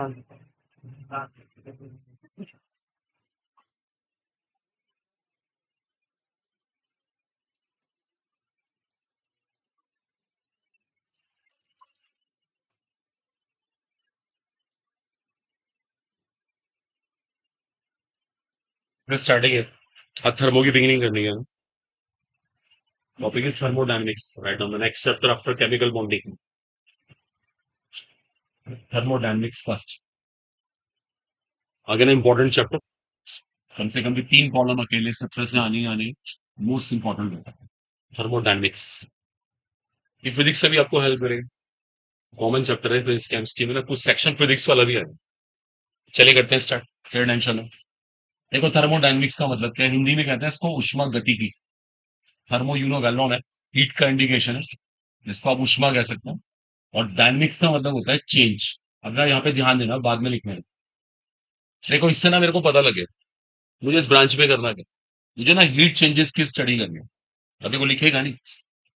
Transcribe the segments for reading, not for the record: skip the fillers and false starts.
Starting है। आज thermo की बिगिनिंग करनी है। Topic is thermodynamics right on the next chapter after chemical bonding. Thermodynamics first. Again important chapter. कम से कम भी 3 कॉलम अकेले स्ट्रक्चर से आने ही आने। मोस्ट इंपॉर्टेंट होता है थर्मोडायनेमिक्स। ये फिजिक्स से भी आपको हेल्प करेगा। कॉमन चैप्टर है फिजिक्स केमिस्ट्री में ना, कुछ सेक्शन फिजिक्स वाला भी है। चलिए करते हैं स्टार्ट, फिर टेंशन है। देखो थर्मोडायनेमिक्स का मतलब क्या है, हिंदी में कहते हैं इसको उष्मा गतिकी। Thermo you know well known है, हीट का इंडिकेशन है, जिसको आप उष्मा कह सकते हैं। और डायनेमिक्स का मतलब होता है चेंज। अब ना यहाँ पे ध्यान देना, बाद में लिखने में। देखो इससे ना मेरे को पता लगे मुझे इस ब्रांच में करना क्या। मुझे ना हीट चेंजेस की स्टडी करनी है। अभी को लिखेगा नहीं,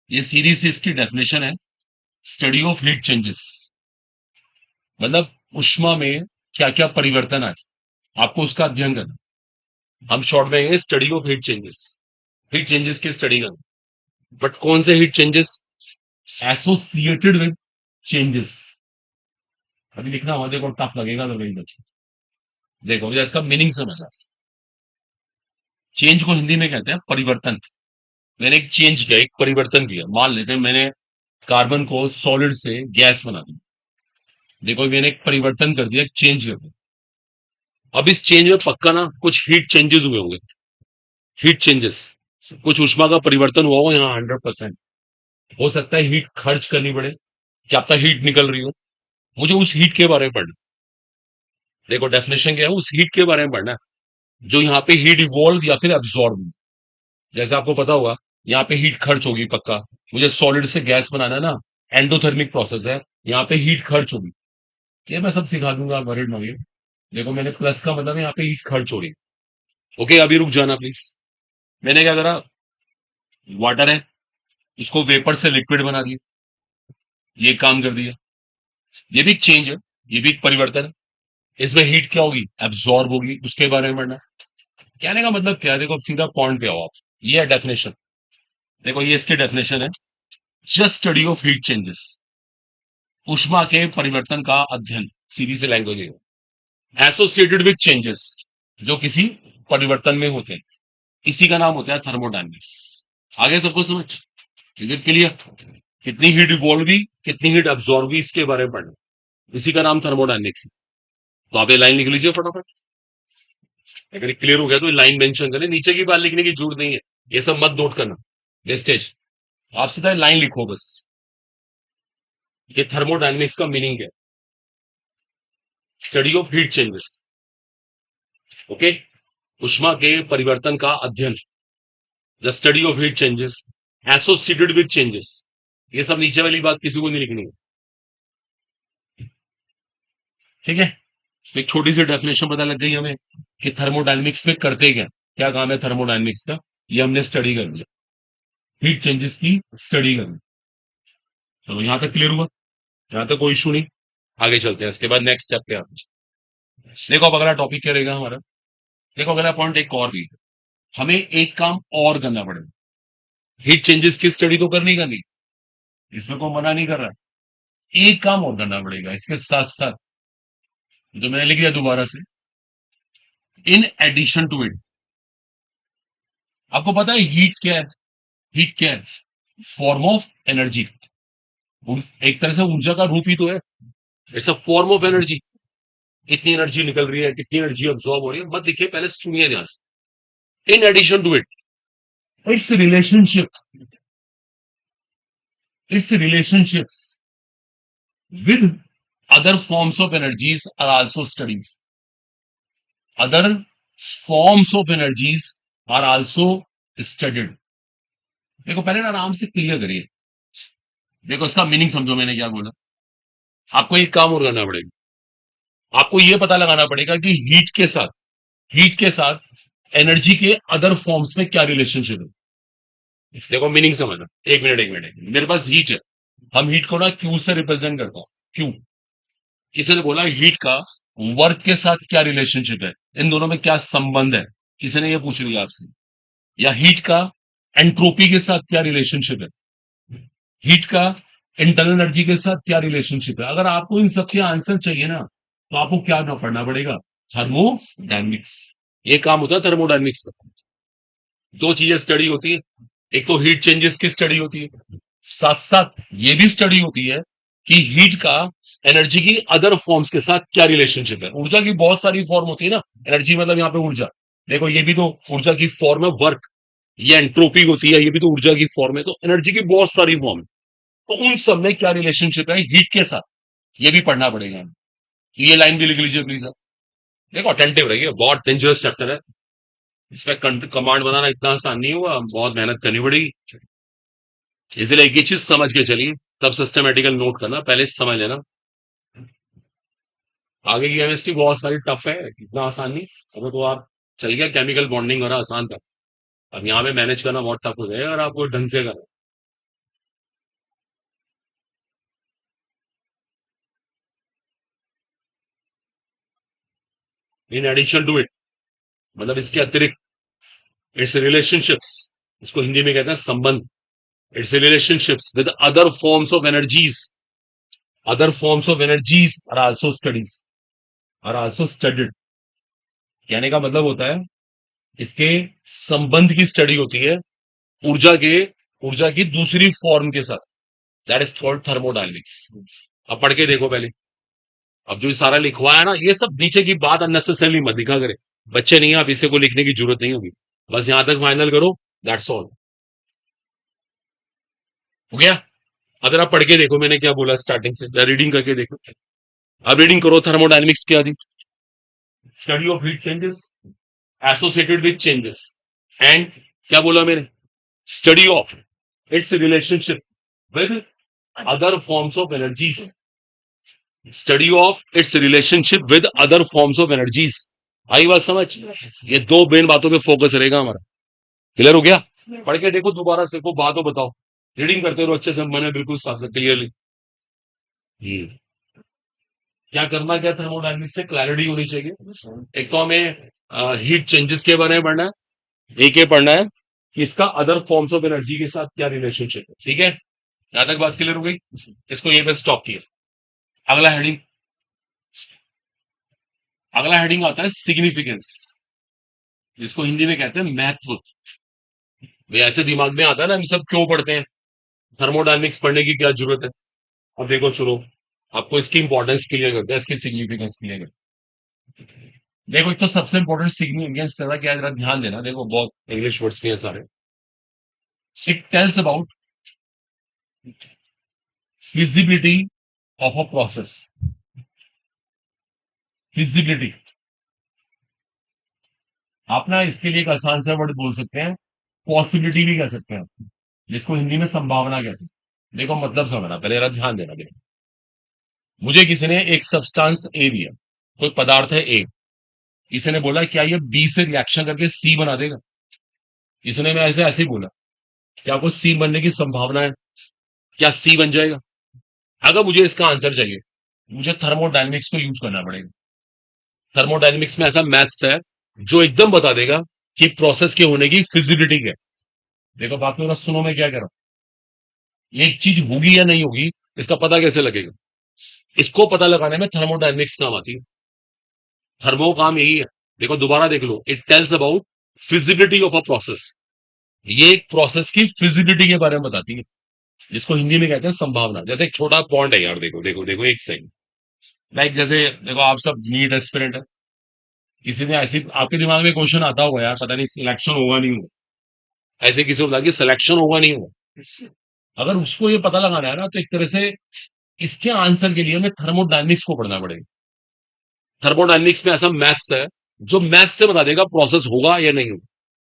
ये सीधी सी इसकी डेफिनेशन है। स्टडी ऑफ हीट चेंजेस मतलब उष्मा में क्या क्या परिवर्तन आए, आपको उसका अध्ययन करना। हम शॉर्ट में कहेंगे study of heat changes. Heat changes की स्टडी करना। बट कौन से heat changes? Associated with changes. अभी लिखना हो देखो टफ लगेगा तो वही बच्चे। देखो मुझे इसका मीनिंग समझा। चेंज को हिंदी में कहते हैं परिवर्तन। मैंने एक चेंज किया, एक परिवर्तन किया। मान लेते हैं मैंने कार्बन को सॉलिड से गैस बना दिया। देखो मैंने एक परिवर्तन कर दिया, एक चेंज कर दिया। अब इस चेंज में पक्का ना कुछ हीट चेंजेस हुए होंगे। हीट चेंजेस, कुछ ऊष्मा का परिवर्तन हुआ हो यहाँ 100%। हो सकता है हीट खर्च करनी पड़े, क्या पता हीट निकल रही हो। मुझे उस हीट के बारे में पढ़ना। देखो डेफिनेशन क्या है, उस हीट के बारे में पढ़ना जो यहाँ पे हीट इवॉल्व या फिर एब्जॉर्ब। जैसे आपको पता होगा यहाँ पे हीट खर्च होगी पक्का। मुझे सॉलिड से गैस बनाना है ना, एंडोथर्मिक प्रोसेस है, यहाँ पे हीट खर्च होगी। ये मैं सब सिखा दूंगा, आप वरीड ना होइए। देखो मैंने प्लस का मतलब है यहाँ पे हीट खर्च हो रही। ओके अभी रुक जाना प्लीज। मैंने क्या करा, वाटर है, इसको वेपर से लिक्विड बना दिया। ये काम कर दिया। ये भी एक चेंज है, ये भी एक परिवर्तन है। इसमें हीट क्या होगी, एब्जॉर्ब होगी, उसके बारे में पढ़ना। कहने का मतलब क्या है, देखो अब सीधा पॉइंट पे आओ आप। ये है डेफिनेशन। देखो ये इसकी डेफिनेशन है, just study of heat changes. ऊष्मा के परिवर्तन का अध्ययन, सीधी सी लैंग्वेज है। एसोसिएटेड विद चेंजेस, जो किसी परिवर्तन में होते हैं, इसी का नाम होता है थर्मोडायनेमिक्स। आगे सबको समझ? Is it clear? कितनी हीट इवॉल्व हुई, कितनी हीट अब्सॉर्ब हुई, इसके बारे में पढ़ना। इसी का नाम थर्मोडायनेमिक्स है। तो आप ये लाइन लिख लीजिए फटाफट। अगर क्लियर हो गया तो लाइन मेंशन करें, नीचे की बात लिखने की जरूरत नहीं है। ये सब मत नोट करना, वेस्टेज। आप सीधा लाइन लिखो बस। ये थर्मोडायनेमिक्स का मीनिंग है, study of heat changes. Okay, उष्मा के परिवर्तन का अध्ययन, the study of heat changes associated with changes. ये सब नीचे वाली बात किसी को नहीं लिखनी है, ठीक है। तो एक छोटी सी डेफिनेशन पता लग गई हमें कि थर्मोडायनेमिक्स में करते क्या, क्या काम है थर्मोडायनेमिक्स का। ये हमने स्टडी कर लिया, हीट चेंजेस की स्टडी करनी। तो यहाँ तक क्लियर हुआ, यहाँ तक कोई इशू नहीं। आगे चलते हैं, इसके बाद नेक्स्ट स्टेप पे आते हैं। देखो अब अगला टॉपिक क्या रहेगा हमारा। देखो अगला पॉइंट एक और भी है। हमें एक काम और करना पड़ेगा। हीट चेंजेस की स्टडी तो करनी करनी, इसमें कोई मना नहीं कर रहा है। एक काम और करना पड़ेगा इसके साथ साथ, जो मैंने लिख दिया दोबारा से, इन एडिशन टू इट। आपको पता है हीट क्या है? हीट क्या है? Form of energy. एक तरह से ऊर्जा का रूप ही तो है। It's a form of energy. कितनी एनर्जी निकल रही है, कितनी एनर्जी अब्सॉर्ब हो रही है, मत लिखिए, पहले सुनिए ध्यान से। In addition to it, it's relationship, it's relationships with other forms of energies are also studies. Other forms of energies are also studied. देखो पहले ना आराम से क्लियर करिए। देखो इसका मीनिंग समझो मैंने क्या बोला। आपको एक काम और करना पड़ेगा, आपको यह पता लगाना पड़ेगा कि हीट के साथ एनर्जी के अदर फॉर्म्स में क्या रिलेशनशिप है। देखो मीनिंग समझना, एक मिनट एक मिनट। मेरे पास हीट है, हम हीट को ना क्यू से रिप्रेजेंट करता हूं। क्यू, किसी ने बोला हीट का वर्क के साथ क्या रिलेशनशिप है, इन दोनों में क्या संबंध है, किसी ने ये पूछ लिया आपसे। या हीट का एंट्रोपी के साथ क्या रिलेशनशिप है, हीट का इंटरनल एनर्जी के साथ क्या रिलेशनशिप है। अगर आपको इन सबके आंसर चाहिए ना, तो आपको क्या ना पढ़ना पड़ेगा, थर्मोडायनेमिक्स। ये काम होता है थर्मोडायनेमिक्स का। दो चीजें स्टडी होती है, एक तो हीट चेंजेस की स्टडी होती है, साथ साथ ये भी स्टडी होती है कि हीट का एनर्जी की अदर फॉर्म्स के साथ क्या रिलेशनशिप है। ऊर्जा की बहुत सारी फॉर्म होती है ना, एनर्जी मतलब यहाँ पे ऊर्जा, देखो ये भी तो ऊर्जा की फॉर्म है वर्क, ये एंट्रोपी होती है, ये भी तो ऊर्जा की फॉर्म है। तो एनर्जी की बहुत सारी फॉर्म है, तो उन सब में क्या रिलेशनशिप है हीट के साथ, ये भी पढ़ना पड़ेगा। ये लाइन भी लिख लीजिए प्लीज आप। देखो अटेंटिव रहिए, बहुत डेंजरस चैप्टर है, इसमें कमांड बनाना इतना आसान नहीं हुआ, बहुत मेहनत करनी पड़ेगी। इसलिए एक ही चीज समझ के चलिए, तब सिस्टमेटिकल नोट करना, पहले समझ लेना। आगे की केमिस्ट्री बहुत सारी टफ है, इतना आसान नहीं। अब तो आप चल गया केमिकल बॉन्डिंग वाला आसान था, अब यहाँ पे मैनेज करना बहुत टफ हो जाएगा अगर आपको ढंग से करना। इन एडिशन टू इट, मतलब इसके अतिरिक्त, इट्स रिलेशनशिप्स, इसको हिंदी में कहते हैं संबंध। It's relationships with other forms of energies, other forms of energies are also studies, are also studied. कहने का मतलब होता है इसके संबंध की स्टडी होती है ऊर्जा के, ऊर्जा की दूसरी फॉर्म के साथ, दैट इज कॉल्ड थर्मोडायनेमिक्स। अब पढ़ के देखो पहले। अब जो ये सारा लिखवा है ना, ये सब नीचे की बात अननेसेसरली मत लिखा करे, बच्चे नहीं है, आप इसे को लिखने की जरूरत नहीं होगी, बस यहां तक फाइनल करो, दैट्स ऑल। हो गया। अगर आप पढ़ के देखो मैंने क्या बोला स्टार्टिंग से, रीडिंग करके देखो। अब रीडिंग करो, थर्मोडायनेमिक्स क्या थी, study of heat changes associated with changes, and क्या बोला मैंने, study of its relationship with other forms of energies, study of its relationship with other forms of energies. आई बात समझ, ये दो मेन बातों पे फोकस रहेगा हमारा। क्लियर हो गया। पढ़ के देखो दोबारा से, को बातों बताओ, रीडिंग करते रहो अच्छे से, मैंने बिल्कुल साफ से क्लियरली। क्या करना, क्या थर्मोडायनेमिक्स से क्लैरिटी होनी चाहिए। एक तो हमें हीट चेंजेस के बारे में पढ़ना है, एक ये पढ़ना है कि इसका अदर फॉर्म्स ऑफ एनर्जी के साथ क्या रिलेशनशिप है। ठीक है, यहां तक बात क्लियर हो गई, इसको ये पे स्टॉप किया। अगला हेडिंग, अगला हेडिंग आता है सिग्निफिकेंस, जिसको हिंदी में कहते हैं महत्व। भाई ऐसे दिमाग में आता है ना, हम सब क्यों पढ़ते हैं, थर्मोडायनेमिक्स पढ़ने की क्या जरूरत है। अब देखो सुनो, आपको इसकी इंपॉर्टेंस क्लियर करते हैं, इसकी सिग्निफिकेंस क्लियर करते हैं। देखो एक तो सबसे इंपॉर्टेंट सिग्निफिकेंस क्या है, जरा ध्यान देना, देखो बहुत इंग्लिश वर्ड्स भी है सारे। It tells about feasibility of a process, feasibility. आप ना इसके लिए एक आसान सा वर्ड बोल सकते हैं, पॉसिबिलिटी भी कह सकते हैं, जिसको हिंदी में संभावना कहते हैं। देखो मतलब समझना, पहले जरा ध्यान देना। देखो मुझे किसी ने एक सब्सटेंस ए दिया, कोई पदार्थ है ए, किसी ने बोला क्या ये बी से रिएक्शन करके सी बना देगा, किसी ने मैं ऐसे ऐसे ही बोला, क्या आपको सी बनने की संभावना है, क्या सी बन जाएगा। अगर मुझे इसका आंसर चाहिए, मुझे थर्मोडायनेमिक्स को यूज करना पड़ेगा। थर्मोडायनेमिक्स में ऐसा मैथ्स है जो एकदम बता देगा कि प्रोसेस के होने की फिजिबिलिटी क्या है। देखो बात में सुनो, मैं क्या कह रहा हूं, एक चीज होगी या नहीं होगी, इसका पता कैसे लगेगा, इसको पता लगाने में थर्मोडायनेमिक्स काम आती है। थर्मो काम यही है। देखो दोबारा देख लो, it tells about feasibility of a process, ये एक प्रोसेस की फिजिबिलिटी के बारे में बताती है, जिसको हिंदी में कहते हैं संभावना। जैसे एक छोटा पॉइंट है यार, देखो देखो देखो एक सेकंड, लाइक जैसे देखो आप सब नीट एस्पिरेंट है, किसी ने ऐसी आपके दिमाग में क्वेश्चन आता होगा यार, पता नहीं सिलेक्शन होगा नहीं होगा, ऐसे किसी को लगा कि सिलेक्शन होगा नहीं होगा, अगर उसको ये पता लगाना है ना, तो एक तरह से इसके आंसर के लिए हमें थर्मोडायनेमिक्स को पढ़ना पड़ेगा। थर्मोडायनेमिक्स में ऐसा मैथ्स है जो मैथ्स से बता देगा प्रोसेस होगा या नहीं होगा।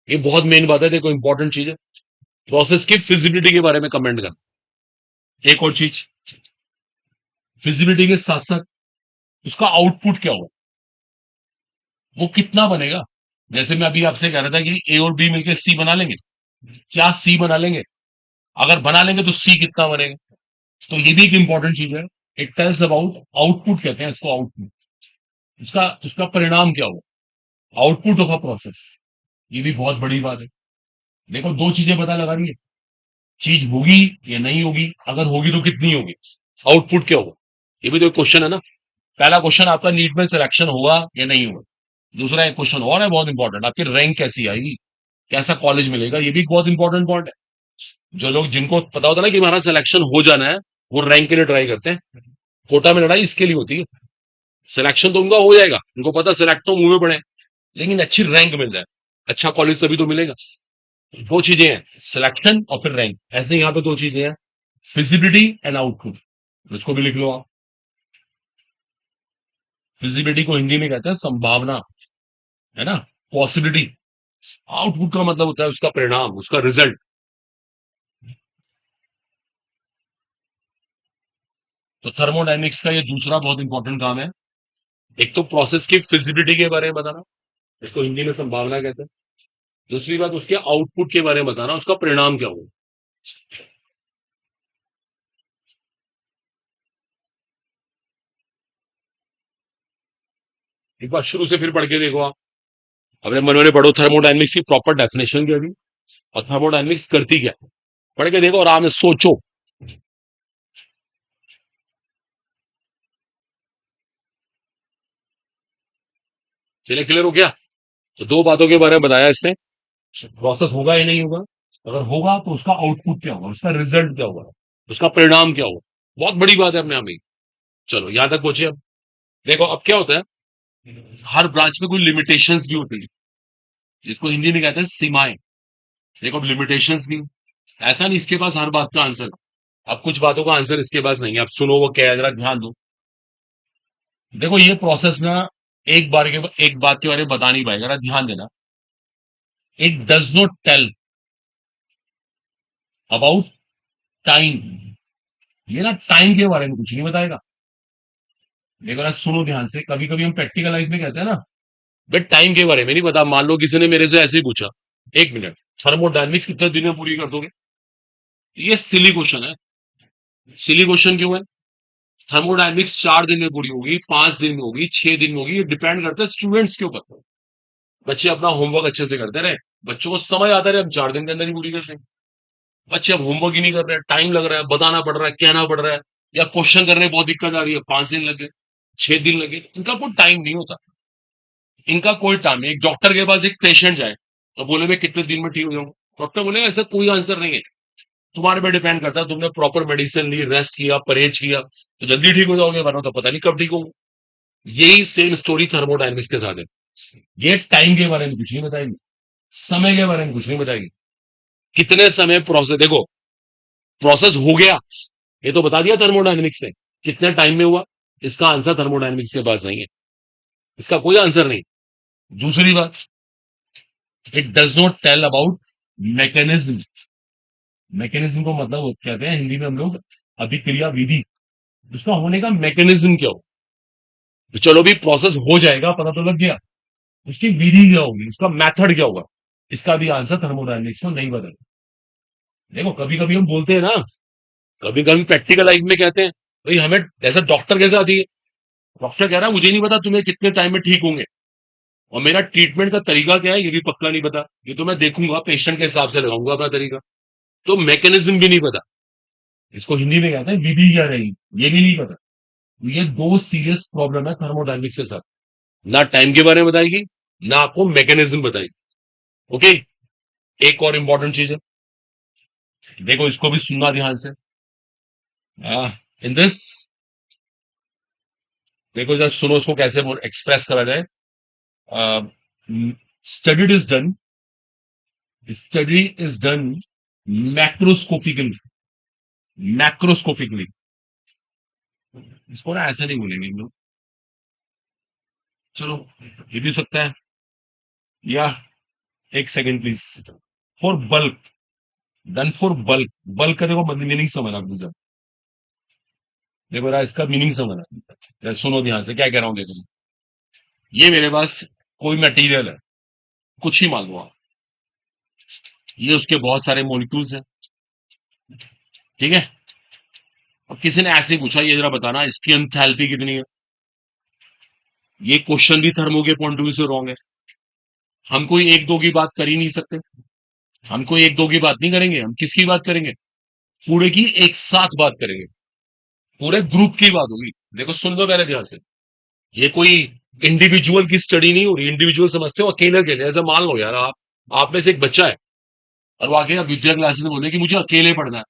ये बहुत मेन बात है, देखो इंपॉर्टेंट चीज है, प्रोसेस की फिजिबिलिटी के बारे में कमेंट करना। एक और चीज, फिजिबिलिटी के साथ साथ उसका आउटपुट क्या होगा, वो कितना बनेगा। जैसे मैं अभी आपसे कह रहा था कि ए और बी मिलकर सी बना लेंगे, क्या सी बना लेंगे, अगर बना लेंगे तो सी कितना बनेगा। तो ये भी एक इंपॉर्टेंट चीज है, इट टेल्स अबाउट आउटपुट, कहते हैं इसको आउटपुट, उसका उसका परिणाम क्या हुआ, आउटपुट ऑफ अ प्रोसेस। ये भी बहुत बड़ी बात है। देखो दो चीजें पता लगा रही है, चीज होगी या नहीं होगी, अगर होगी तो कितनी होगी, आउटपुट क्या होगा। ये भी तो क्वेश्चन है ना। पहला क्वेश्चन आपका नीट में सिलेक्शन हुआ या नहीं हुआ। दूसरा एक क्वेश्चन और है बहुत इंपॉर्टेंट, आपकी रैंक कैसी आएगी, कैसा कॉलेज मिलेगा, ये भी एक बहुत इंपॉर्टेंट पॉइंट है। जो लोग, जिनको पता होता है ना कि हमारा सिलेक्शन हो जाना है, वो रैंक के लिए ट्राई करते हैं। कोटा में लड़ाई इसके लिए होती है। सिलेक्शन तो उनका हो जाएगा, उनको पता सिलेक्ट तो मुंह में पड़े, लेकिन अच्छी रैंक मिल जाए, अच्छा कॉलेज तभी तो मिलेगा। दो चीजें हैं, सिलेक्शन और फिर रैंक। ऐसे यहाँ पे दो चीजें हैं, फिजिबिलिटी एंड आउटपुट। इसको भी लिख लो आप। फिजिबिलिटी को हिंदी में कहते हैं संभावना, है ना, पॉसिबिलिटी। आउटपुट का मतलब होता है उसका परिणाम, उसका रिजल्ट। तो थर्मोडायनेमिक्स का ये दूसरा बहुत इंपॉर्टेंट काम है। एक तो प्रोसेस की फिजिबिलिटी के बारे में बताना, इसको हिंदी में संभावना कहते हैं। दूसरी बात उसके आउटपुट के बारे में बताना, उसका परिणाम क्या होगा। एक बार शुरू से फिर पढ़ के देखो आप, अपने मन में पढ़ो थर्मोडायनेमिक्स की प्रॉपर डेफिनेशन क्या थी और थर्मोडायनेमिक्स करती क्या है। पढ़ के देखो, आराम से सोचो। चलिए क्लियर हो गया। तो दो बातों के बारे में बताया इसने, प्रोसेस होगा या नहीं होगा, अगर होगा तो उसका आउटपुट क्या होगा, उसका रिजल्ट क्या होगा, उसका परिणाम क्या होगा। बहुत बड़ी बात है अपने आप में। चलो यहां तक पहुंचे। अब देखो अब क्या होता है, हर ब्रांच में कोई लिमिटेशंस भी होती है, जिसको हिंदी में कहते हैं सीमाएं। देखो अब लिमिटेशंस भी, ऐसा नहीं इसके पास हर बात का आंसर। अब कुछ बातों का आंसर इसके पास नहीं है, अब सुनो वो क्या है, जरा ध्यान दो। देखो ये प्रोसेस ना, एक बात के बारे में बता नहीं पाएगा, जरा ध्यान देना। It does not tell about time. ये ना टाइम के बारे में कुछ नहीं बताएगा। देखो ना, सुनो ध्यान से, कभी कभी हम प्रैक्टिकल लाइफ में कहते हैं ना, भाई टाइम के बारे में नहीं बता। मान लो किसी ने मेरे से ऐसे ही पूछा, एक मिनट, थर्मोडायनेमिक्स कितने दिन में पूरी कर दोगे। ये सिली क्वेश्चन है। सिली क्वेश्चन क्यों है, थर्मोडायनेमिक्स 4 दिन में पूरी होगी, 5 दिन में होगी, 6 दिन में होगी, ये डिपेंड करता है स्टूडेंट्स के ऊपर। बच्चे अपना होमवर्क अच्छे से करते रहे, बच्चों को समझ आता रहे, हम 4 दिन के अंदर ही पूरी करते हैं। बच्चे अब होमवर्क ही नहीं कर रहे हैं, टाइम लग रहा है, बताना पड़ रहा है, कहना पड़ रहा है, या क्वेश्चन करने में बहुत दिक्कत आ रही है, 5 दिन लगे, 6 दिन लगे, इनका कोई टाइम नहीं होता। इनका कोई टाइम नहीं। एक डॉक्टर के पास एक पेशेंट जाए तो बोले मैं कितने दिन में ठीक हो जाऊंगा, डॉक्टर बोले ऐसा कोई आंसर नहीं है, तुम्हारे पे डिपेंड करता है, तुमने प्रॉपर मेडिसिन ली, रेस्ट किया, परहेज किया तो जल्दी ठीक हो जाओगे, वरना तो पता नहीं कब ठीक होगा। यही सेम स्टोरी थर्मोडायनेमिक्स के साथ है। ये टाइम के बारे में कुछ नहीं बताएगी, समय के बारे में कुछ नहीं बताएगी, कितने समय प्रोसेस, देखो प्रोसेस हो गया ये तो बता दिया थर्मोडायनेमिक्स ने, कितने टाइम में हुआ, इसका आंसर थर्मोडायनेमिक्स के पास नहीं है, इसका कोई आंसर नहीं। दूसरी बात, it does not tell about mechanism. Mechanism को मतलब वो कहते हैं हिंदी में हम लोग अभिक्रिया विधि, उसका होने का मैकेनिज्म क्या हो। तो चलो भी प्रोसेस हो जाएगा, पता तो लग गया, उसकी विधि क्या होगी, उसका मेथड क्या होगा, इसका भी आंसर थर्मोडायनेमिक्स को नहीं बदल। देखो कभी कभी हम बोलते हैं ना, कभी कभी प्रैक्टिकल लाइफ में कहते हैं भाई हमें, जैसा डॉक्टर कैसे आती है, डॉक्टर कह रहा है मुझे नहीं पता तुम्हें कितने टाइम में ठीक होंगे, और मेरा ट्रीटमेंट का तरीका क्या है ये भी पक्का नहीं पता, ये तो मैं देखूंगा पेशेंट के हिसाब से लगाऊंगा अपना तरीका, तो मैकेनिज्म भी नहीं पता, इसको हिंदी में कहते हैं विधि क्या रहेगी, ये भी नहीं पता। तो ये दो सीरियस प्रॉब्लम है थर्मोडायनेमिक्स के साथ, ना टाइम के बारे में बताएगी, ना आपको मैकेनिज्म बताएगी। ओके, एक और इंपॉर्टेंट चीज है, देखो इसको भी सुनना ध्यान से। इन दिस, देखो जरा सुनो इसको कैसे एक्सप्रेस करा जाए। Study is done, study is done macroscopically, macroscopically. इसको ना ऐसे नहीं बोलेंगे हम लोग, चलो ये भी हो सकता है, या एक second please, for bulk, done for bulk. Bulk का देखो मीनिंग समझना मुझे, देखो जरा इसका मीनिंग समझना, जरा सुनो ध्यान से क्या कह रहा हूं। देखो ये मेरे पास कोई मटेरियल है, कुछ ही मान लो आप, ये उसके बहुत सारे मॉलिक्यूल्स हैं, ठीक है। अब किसी ने ऐसे पूछा, ये जरा बताना इसकी एंथैल्पी कितनी है। ये क्वेश्चन भी थर्मो के पॉइंट ऑफ व्यू से रॉन्ग है। हम कोई एक दो की बात कर ही नहीं सकते। हम कोई एक दो की बात नहीं करेंगे, हम किसकी बात करेंगे? पूरे की एक साथ बात करेंगे। पूरे ग्रुप की बात होगी। देखो सुन लो मेरे ध्यान से। ये कोई इंडिविजुअल की स्टडी नहीं हो रही। इंडिविजुअल समझते हो अकेले अकेले, ऐसा मान लो यार, आप में से एक बच्चा है और वो आके विद्या क्लासेस में बोले कि मुझे अकेले पढ़ना है।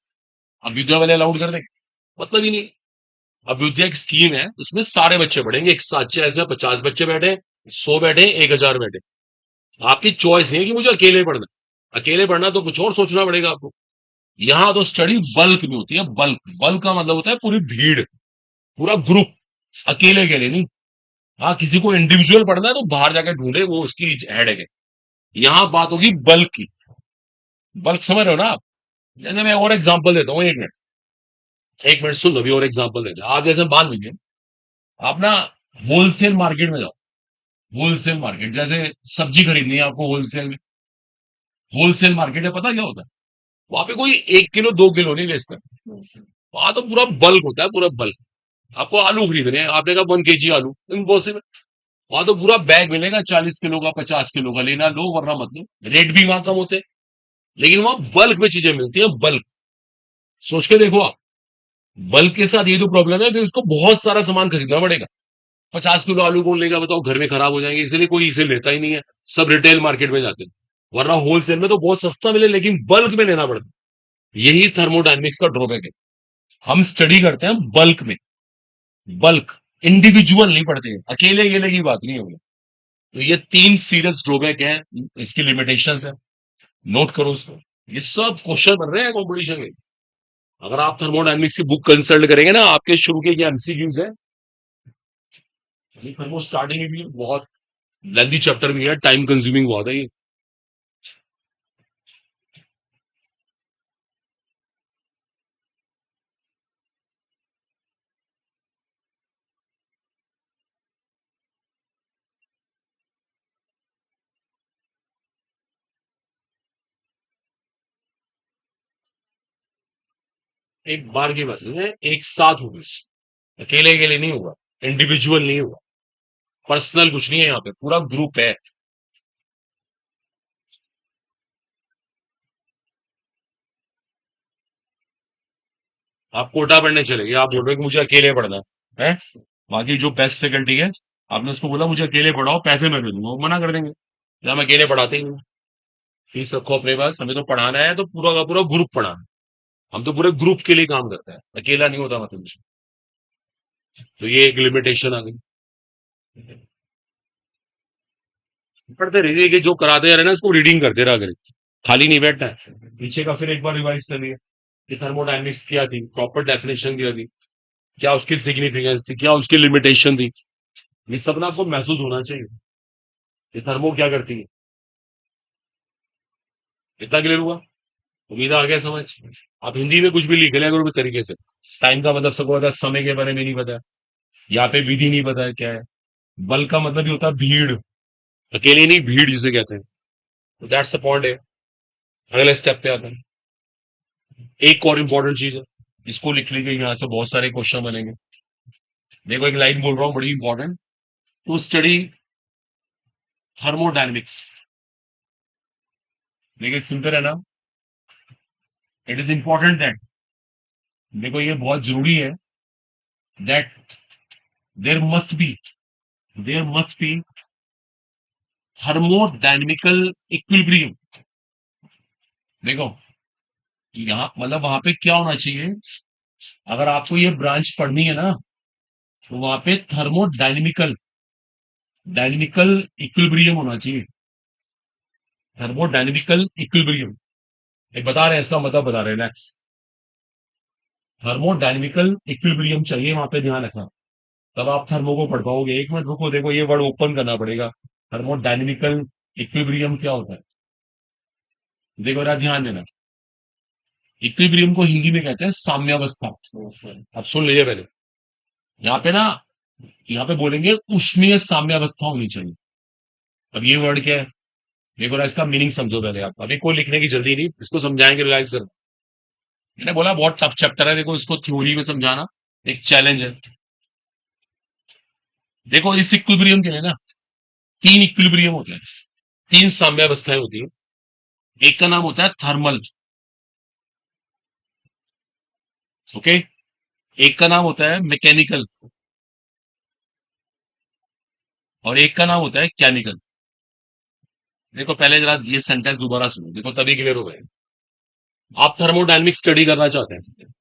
अब विद्या वाले अलाउड कर देंगे? मतलब ही नहीं। अब विद्या एक स्कीम है, उसमें सारे बच्चे पढ़ेंगे एक साथ, चाहे इसमें 50 बच्चे बैठे, 100 बैठे, 1000 बैठे। आपकी चॉइस नहीं है कि मुझे अकेले पढ़ना है। अकेले पढ़ना तो कुछ और सोचना पड़ेगा आपको। यहाँ तो स्टडी बल्क में होती है। बल्क, बल्क का मतलब होता है पूरी भीड़, पूरा ग्रुप, अकेले अकेले नहीं। हाँ, किसी को इंडिविजुअल पढ़ना है तो बाहर जाके ढूंढे, वो उसकी हेडेक है। यहाँ बात होगी बल्क की। बल्क समझ रहे हो ना आप? जैसे मैं और एग्जांपल देता हूँ, 1 मिनट, 1 मिनट सुन लो, अभी और एग्जांपल देते हैं। आप जैसे मान लीजिए, आप ना होलसेल मार्केट में जाओ। होलसेल मार्केट, जैसे सब्जी खरीदनी है आपको, होलसेल में। होलसेल मार्केट में पता क्या होता है? वहां पे कोई 1 किलो 2 किलो नहीं बेचता। वहां तो पूरा बल्क होता है, पूरा बल्क। आपको आलू खरीदने हैं, आपने कहा 1 kg आलू, इम्पॉसिबल। वहां तो पूरा बैग मिलेगा, 40 किलो का, 50 किलो का, लेना लो वरना मत लो। रेट भी वहां कम होते हैं, लेकिन वहां बल्क में चीजें मिलती है, बल्क। सोच के देखो आप। बल्क के साथ ये जो प्रॉब्लम है, फिर उसको बहुत सारा सामान खरीदना पड़ेगा। 50 किलो आलू कौन लेगा बताओ? घर में खराब हो जाएंगे, इसलिए कोई इसे लेता ही नहीं है। सब रिटेल मार्केट में जाते हैं। वरना होलसेल में तो बहुत सस्ता मिले, लेकिन बल्क में लेना पड़ता है। यही थर्मोडायनेमिक्स का ड्रॉबैक है। हम स्टडी करते हैं बल्क में। बल्क, इंडिविजुअल नहीं पढ़ते हैं, अकेले अकेले की बात नहीं होगी। तो ये 3 सीरियस ड्रॉबैक है, इसकी लिमिटेशंस है। नोट करो इसको। ये सब क्वेश्चन बन रहे हैं कॉम्पिटिशन में। अगर आप थर्मोडायनेमिक्स की बुक कंसल्ट करेंगे ना, आपके शुरू के ये एमसीक्यूज है। थर्मो स्टार्टिंग में भी बहुत लेंथी चैप्टर भी है, टाइम कंज्यूमिंग बहुत है ये। एक बार की बात नहीं है, एक साथ होगी। अकेले अकेले नहीं होगा, इंडिविजुअल नहीं होगा, पर्सनल कुछ नहीं है, यहाँ पे पूरा ग्रुप है। आप कोटा पढ़ने चले गए, आप बोल रहे हो कि मुझे अकेले पढ़ना है। बाकी जो बेस्ट फैकल्टी है, आपने उसको बोला मुझे अकेले पढ़ाओ, पैसे मैं दे दूंगा, वो मना कर देंगे। या हम अकेले पढ़ाते ही नहीं। फीस रखो अपने पास, हमें तो पढ़ाना है तो पूरा का पूरा ग्रुप पढ़ाना है। हम तो पूरे ग्रुप के लिए काम करते हैं, अकेला नहीं होता मतलब कुछ। तो ये एक लिमिटेशन आ गई। पढ़ते रहिए, कि जो कराते जा रहे हैं ना इसको रीडिंग करते रहा करें। खाली नहीं बैठना है। पीछे का फिर एक बार रिवाइज कर लिया कि थर्मोडायनेमिक्स क्या थी, प्रॉपर डेफिनेशन क्या थी, क्या उसकी सिग्निफिकेंस थी, क्या उसकी लिमिटेशन थी। ये सब ना आपको महसूस होना चाहिए कि थर्मो क्या करती है। इतना क्लियर हुआ? उम्मीद आ गया समझ। आप हिंदी में कुछ भी लिख लिया करो इस तरीके से। टाइम का मतलब सबको पता है, समय के बारे में नहीं पता है, यहाँ पे विधि नहीं पता है क्या है। बल का मतलब ही होता है भीड़। अकेले नहीं, भीड़ जिसे कहते हैं। तो दैट्स द पॉइंट है। अगले स्टेप पे आता है। एक और इंपॉर्टेंट चीज है, इसको लिख लीजिए, यहाँ से बहुत सारे क्वेश्चन बनेंगे। देखो एक लाइन बोल रहा हूँ बड़ी इंपॉर्टेंट। टू स्टडी थर्मोडायनेमिक्स, देखिए सुनते रहना। इट इज इंपॉर्टेंट दैट, देखो ये बहुत जरूरी है, that there must be, there must be thermodynamical equilibrium. देखो यहाँ मतलब वहां पे क्या होना चाहिए, अगर आपको ये ब्रांच पढ़नी है ना, तो वहां पे थर्मोडायनेमिकल, डायनेमिकल इक्विलिब्रियम होना चाहिए। थर्मोडायनेमिकल इक्विलिब्रियम, एक बता रहे हैं इसका मतलब, बता रहे हैं नेक्स्ट। थर्मोडायनेमिकल इक्विलिब्रियम चाहिए, वहां पे ध्यान रखना। तब आप थर्मो को पढ़ पाओगे। 1 मिनट रुको, देखो ये वर्ड ओपन करना पड़ेगा। थर्मोडायनेमिकल इक्विलिब्रियम क्या होता है? देखो जरा ध्यान देना। इक्विलिब्रियम को हिंदी में कहते हैं साम्यावस्था। अब सुन लीजिए पहले। यहाँ पे ना, यहाँ पे बोलेंगे उष्मीय साम्यावस्था होनी चाहिए। अब ये वर्ड क्या है? देखो ना, इसका मीनिंग समझो पहले आप। अभी कोई लिखने की जल्दी नहीं, इसको समझाएंगे, रिलाइज कर। मैंने बोला बहुत टफ चैप्टर है, देखो इसको थ्योरी में समझाना एक चैलेंज है। देखो इस इक्विलिब्रियम के लिए ना तीन इक्विलिब्रियम होते हैं, तीन साम्यावस्थाएं होती है। एक का नाम होता है थर्मल, ओके। एक का नाम होता है मैकेनिकल, और एक का नाम होता है केमिकल। देखो पहले जरा ये सेंटेंस दोबारा सुनो, देखो तभी क्लियर हो गए। आप थर्मोडायनेमिक स्टडी करना चाहते हैं,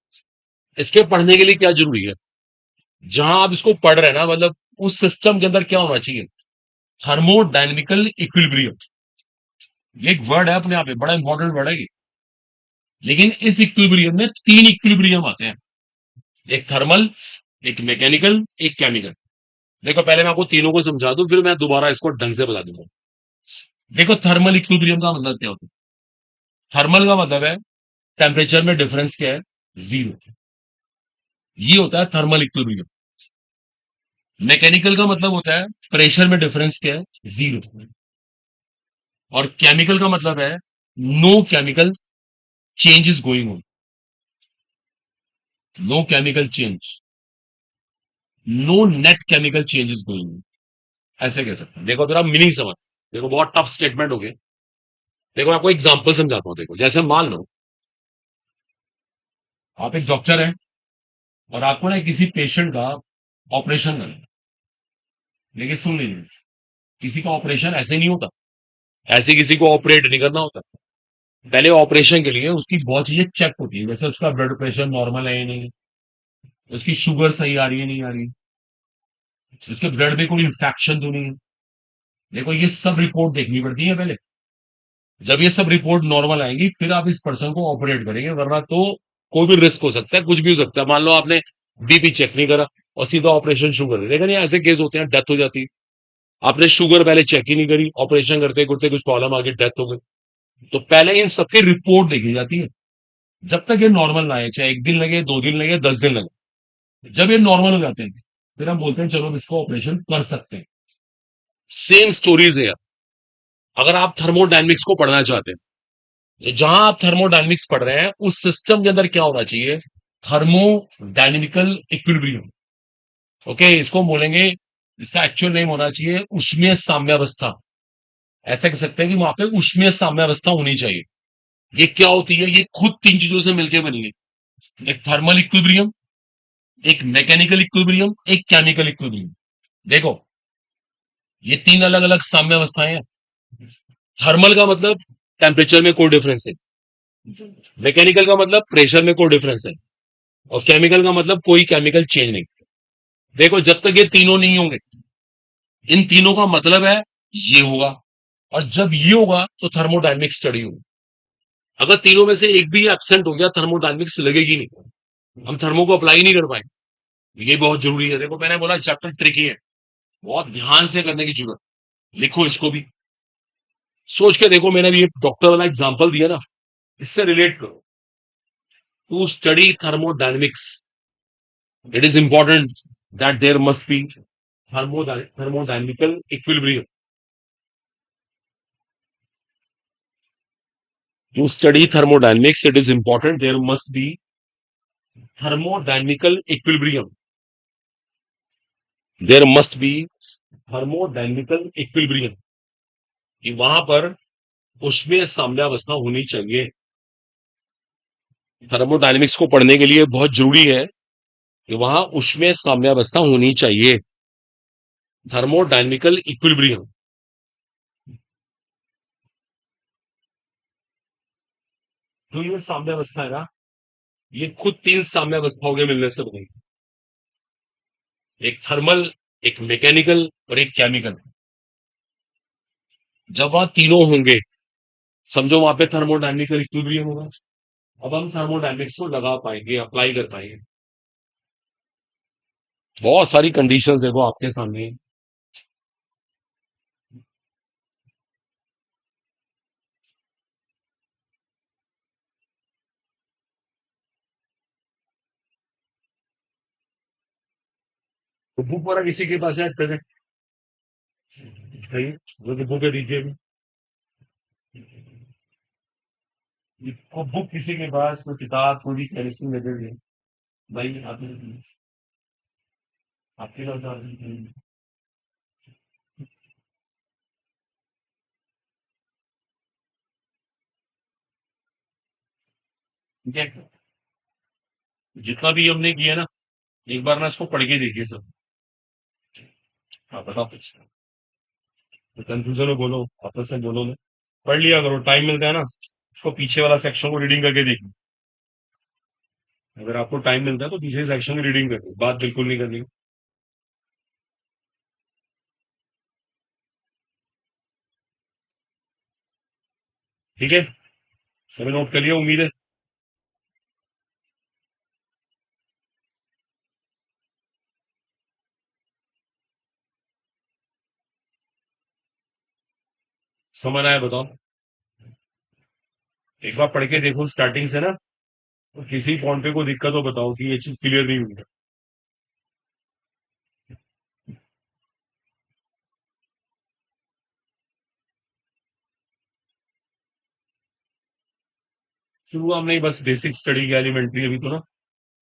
इसके पढ़ने के लिए क्या जरूरी है? जहां आप इसको पढ़ रहे हैं ना, मतलब उस सिस्टम के अंदर क्या होना चाहिए? Thermodynamical equilibrium. ये एक वर्ड है अपने आप में, बड़ा इंपॉर्टेंट वर्ड है ये। लेकिन इस इक्विलिब्रियम में तीन इक्विलिब्रियम आते हैं, एक थर्मल, एक मैकेनिकल, एक केमिकल। देखो पहले मैं आपको तीनों को समझा दूं, फिर मैं दोबारा इसको ढंग से बता दूंगा। देखो थर्मल इक्विलिब्रियम का मतलब क्या होता है? थर्मल का मतलब है टेम्परेचर में डिफरेंस क्या है? जीरो। ये होता है थर्मल इक्विलिब्रियम। मैकेनिकल का मतलब होता है प्रेशर में डिफरेंस क्या है? जीरो। और केमिकल का मतलब है no chemical change is going on, no chemical change, no net chemical change is going on, ऐसे कह सकते हैं। देखो जरा मीनिंग समझ, देखो बहुत टफ स्टेटमेंट हो गए। देखो आपको एग्जांपल समझाता हूं। देखो जैसे मान लो आप एक डॉक्टर हैं और आपको ना किसी पेशेंट का ऑपरेशन करना है। लेकिन सुन लीजिए, किसी का ऑपरेशन ऐसे नहीं होता, ऐसे किसी को ऑपरेट नहीं करना होता। पहले ऑपरेशन के लिए उसकी बहुत चीजें चेक होती है, जैसे उसका ब्लड प्रेशर नॉर्मल है या नहीं, उसकी शुगर सही आ रही है नहीं आ रही, उसके ब्लड में कोई इंफेक्शन तो नहीं है। देखो ये सब रिपोर्ट देखनी पड़ती है पहले। जब ये सब रिपोर्ट नॉर्मल आएंगी फिर आप इस पर्सन को ऑपरेट करेंगे, वरना तो कोई भी रिस्क हो सकता है, कुछ भी हो सकता है। मान लो आपने बीपी चेक नहीं करा और सीधा ऑपरेशन शुरू कर दिया, लेकिन ये ऐसे केस होते हैं डेथ हो जाती है। आपने शुगर पहले चेक ही नहीं करी, ऑपरेशन करते करते कुछ प्रॉब्लम आ गई, डेथ हो गई। तो पहले इन सबकी रिपोर्ट देखी जाती है, जब तक ये नॉर्मल ना आए, चाहे एक दिन लगे, 2 दिन लगे, 10 दिन लगे। जब ये नॉर्मल हो जाते हैं फिर हम बोलते हैं चलो अब इसको ऑपरेशन कर सकते हैं। सेम स्टोरीज है। अगर आप थर्मोडायनेमिक्स को पढ़ना चाहते हैं, जहां आप थर्मोडायनेमिक्स पढ़ रहे हैं उस सिस्टम के अंदर क्या होना चाहिए? Thermodynamical equilibrium, okay. इसको बोलेंगे, इसका एक्चुअल नेम होना चाहिए ऊष्मीय साम्यावस्था। ऐसा कह सकते हैं कि वहां पे ऊष्मीय साम्यावस्था होनी चाहिए। ये क्या होती है? ये खुद तीन चीजों से मिलकर बनी है, एक थर्मल इक्विलिब्रियम, एक मैकेनिकल इक्विलिब्रियम, एक केमिकल इक्विलिब्रियम। देखो ये तीन अलग अलग साम्यावस्थाएं हैं। थर्मल का मतलब टेम्परेचर में कोई डिफरेंस है, मैकेनिकल का मतलब प्रेशर में कोई डिफरेंस है, और केमिकल का मतलब कोई केमिकल चेंज नहीं। देखो जब तक ये तीनों नहीं होंगे, इन तीनों का मतलब है ये होगा, और जब ये होगा तो थर्मोडायनेमिक स्टडी होगी। अगर तीनों में से एक भी एब्सेंट हो गया, थर्मोडायनेमिक्स लगेगी नहीं, हम थर्मो को अप्लाई नहीं कर पाएंगे। ये बहुत जरूरी है। देखो मैंने बोला चैप्टर ट्रिकी है, बहुत ध्यान से करने की जरूरत। लिखो इसको भी, सोच के देखो। मैंने भी एक डॉक्टर वाला एग्जांपल दिया ना, इससे रिलेट करो। To study thermodynamics, it is important that there must be thermodynamical equilibrium. To study thermodynamics, it is important there must be thermodynamical equilibrium. There must be thermodynamical equilibrium. कि वहां पर ऊष्मीय साम्यावस्था होनी चाहिए। थर्मोडायनेमिक्स को पढ़ने के लिए बहुत जरूरी है कि वहां ऊष्मीय साम्यावस्था होनी चाहिए, थर्मोडायनेमिकल इक्विलिब्रियम। तो ये साम्यावस्था है ना, ये खुद तीन साम्यावस्थाओं के मिलने से बनेगी, एक थर्मल, एक मैकेनिकल और एक केमिकल। जब वहां तीनों होंगे, समझो वहां पे थर्मोडायनेमिकल इक्विलिब्रियम होगा। अब हम थर्मोडायनेमिक्स को लगा पाएंगे, अप्लाई कर पाएंगे। बहुत सारी कंडीशंस देखो आपके सामने। तो बुक वाला किसी के पास है प्रेजेंट? नहीं, वो तो बुक दीजिए। को बुक किसी के पास कोई किताब कोई भी केमिस्ट्री मेथड है भाई आपके पास ठीक है जितना भी हमने किया ना एक बार ना इसको पढ़ के देखिए सब हाँ बताओ कंफ्यूजन में बोलो आपस में बोलो ना पढ़ लिया करो टाइम मिलता है ना उसको पीछे वाला सेक्शन को रीडिंग करके देखो अगर आपको टाइम मिलता है तो पीछे सेक्शन की रीडिंग करो बात बिल्कुल नहीं करनी ठीक है सभी नोट कर लिया उम्मीद है समझ आया बताओ एक बार पढ़ के देखो स्टार्टिंग से ना तो किसी पॉइंट पे कोई दिक्कत हो बताओ कि ये चीज क्लियर नहीं हुई है शुरू हमने बस बेसिक स्टडी की एलिमेंट्री अभी तो ना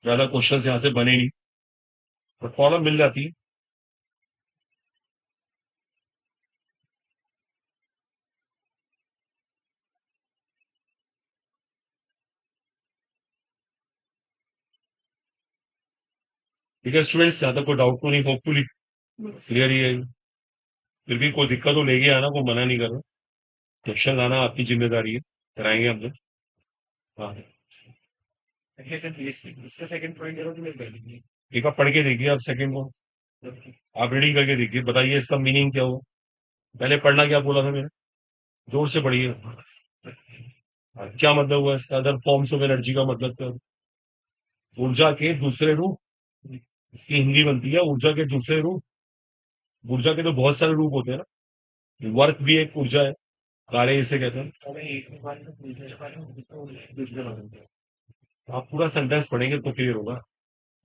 ज्यादा क्वेश्चन यहाँ से बने नहीं पर प्रॉब्लम मिल जाती है ठीक है स्टूडेंट्स ज्यादा कोई डाउट तो नहीं होपफुली क्लियर ही है फिर भी कोई दिक्कत तो लेके आना कोई मना नहीं कर रहा क्वेश्चन लाना आपकी जिम्मेदारी है कराएंगे हम लोग हाँ इसका सेकंड पॉइंट एक बार पढ़ के देखिए आप सेकंड को आप रीडिंग करके देखिए बताइए इसका मीनिंग क्या हुआ पहले पढ़ना क्या बोला था मैंने जोर से पढ़िए क्या मतलब हुआ इसका अदर फॉर्म्स ऑफ एनर्जी का मतलब क्या ऊर्जा के दूसरे रूप इसकी हिंदी बनती है ऊर्जा के दूसरे रूप ऊर्जा के तो बहुत सारे रूप होते हैं ना वर्क भी एक ऊर्जा है कार्य इसे कहते हैं आप पूरा सेंटेंस पढ़ेंगे तो क्लियर होगा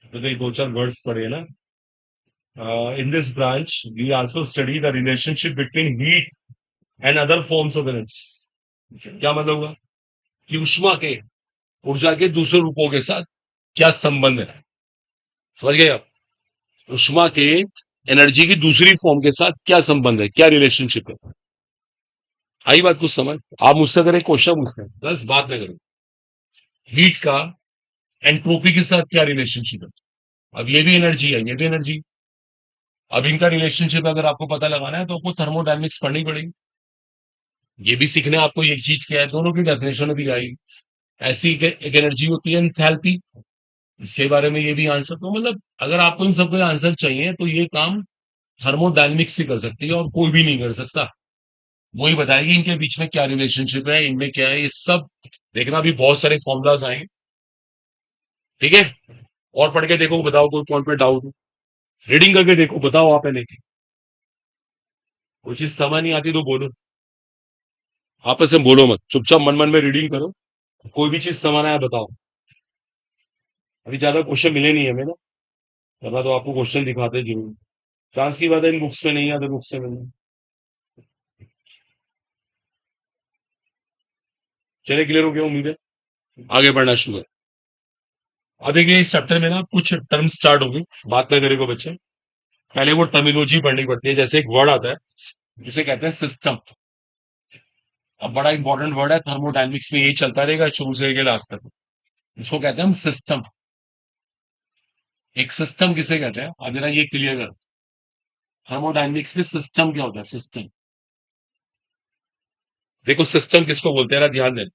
तो ये दो चार वर्ड्स पढ़े ना in this branch we also study the relationship between heat and other forms of energy क्या मतलब हुआ कि ऊष्मा के ऊर्जा के दूसरे रूपों के साथ क्या संबंध है समझ गए आप ऊष्मा के एनर्जी की दूसरी फॉर्म के साथ क्या संबंध है क्या रिलेशनशिप है आई बात कुछ समझ आप मुझसे अगर एक क्वेश्चन पूछते हैं बस बात ना करो हीट का एंट्रोपी के साथ क्या रिलेशनशिप है अब ये भी एनर्जी है ये भी एनर्जी अब इनका रिलेशनशिप अगर आपको पता लगाना है तो आपको थर्मोडायनेमिक्स पढ़नी पड़ेगी ये भी सीखने आपको एक चीज क्या है दोनों की डेफिनेशन भी आई ऐसी एक एनर्जी होती है एंथैल्पी इसके बारे में ये भी आंसर तो मतलब अगर आपको इन सबके आंसर चाहिए तो ये काम थर्मोडायनेमिक्स से कर सकती है और कोई भी नहीं कर सकता वही बताएगी इनके बीच में क्या रिलेशनशिप है इनमें क्या है ये सब देखना भी बहुत सारे फॉर्मूलाज आए ठीक है और पढ़ के देखो बताओ कोई पॉइंट पे डाउट रीडिंग करके देखो बताओ आप है नहीं कोई चीज समझ नहीं आती तो बोलो आपस में बोलो मत चुपचाप मन मन में रीडिंग करो कोई भी चीज समझ आया बताओ अभी ज्यादा क्वेश्चन मिले नहीं हमें ना वरना तो आपको क्वेश्चन दिखाते जरूर चांस की बात है इन बुक्स में नहीं आते बुक्स से मिलने चले क्लियर हो गया उम्मीद है आगे बढ़ना शुरू है अब देखिए इस चैप्टर में ना कुछ टर्म स्टार्ट होगी बात ना करेगा बच्चे पहले वो टर्मिनोलॉजी पढ़नी पड़ती है जैसे एक वर्ड आता है जिसे कहते हैं सिस्टम अब बड़ा इंपॉर्टेंट वर्ड है थर्मोडायनेमिक्स में यही चलता रहेगा शुरू से लेकर लास्ट तक इसको कहते हैं हम सिस्टम एक सिस्टम किसे कहते हैं अब जरा ये क्लियर कर थर्मोडायनेमिक्स में सिस्टम क्या होता है सिस्टम देखो सिस्टम किसको बोलते हैं ना ध्यान देना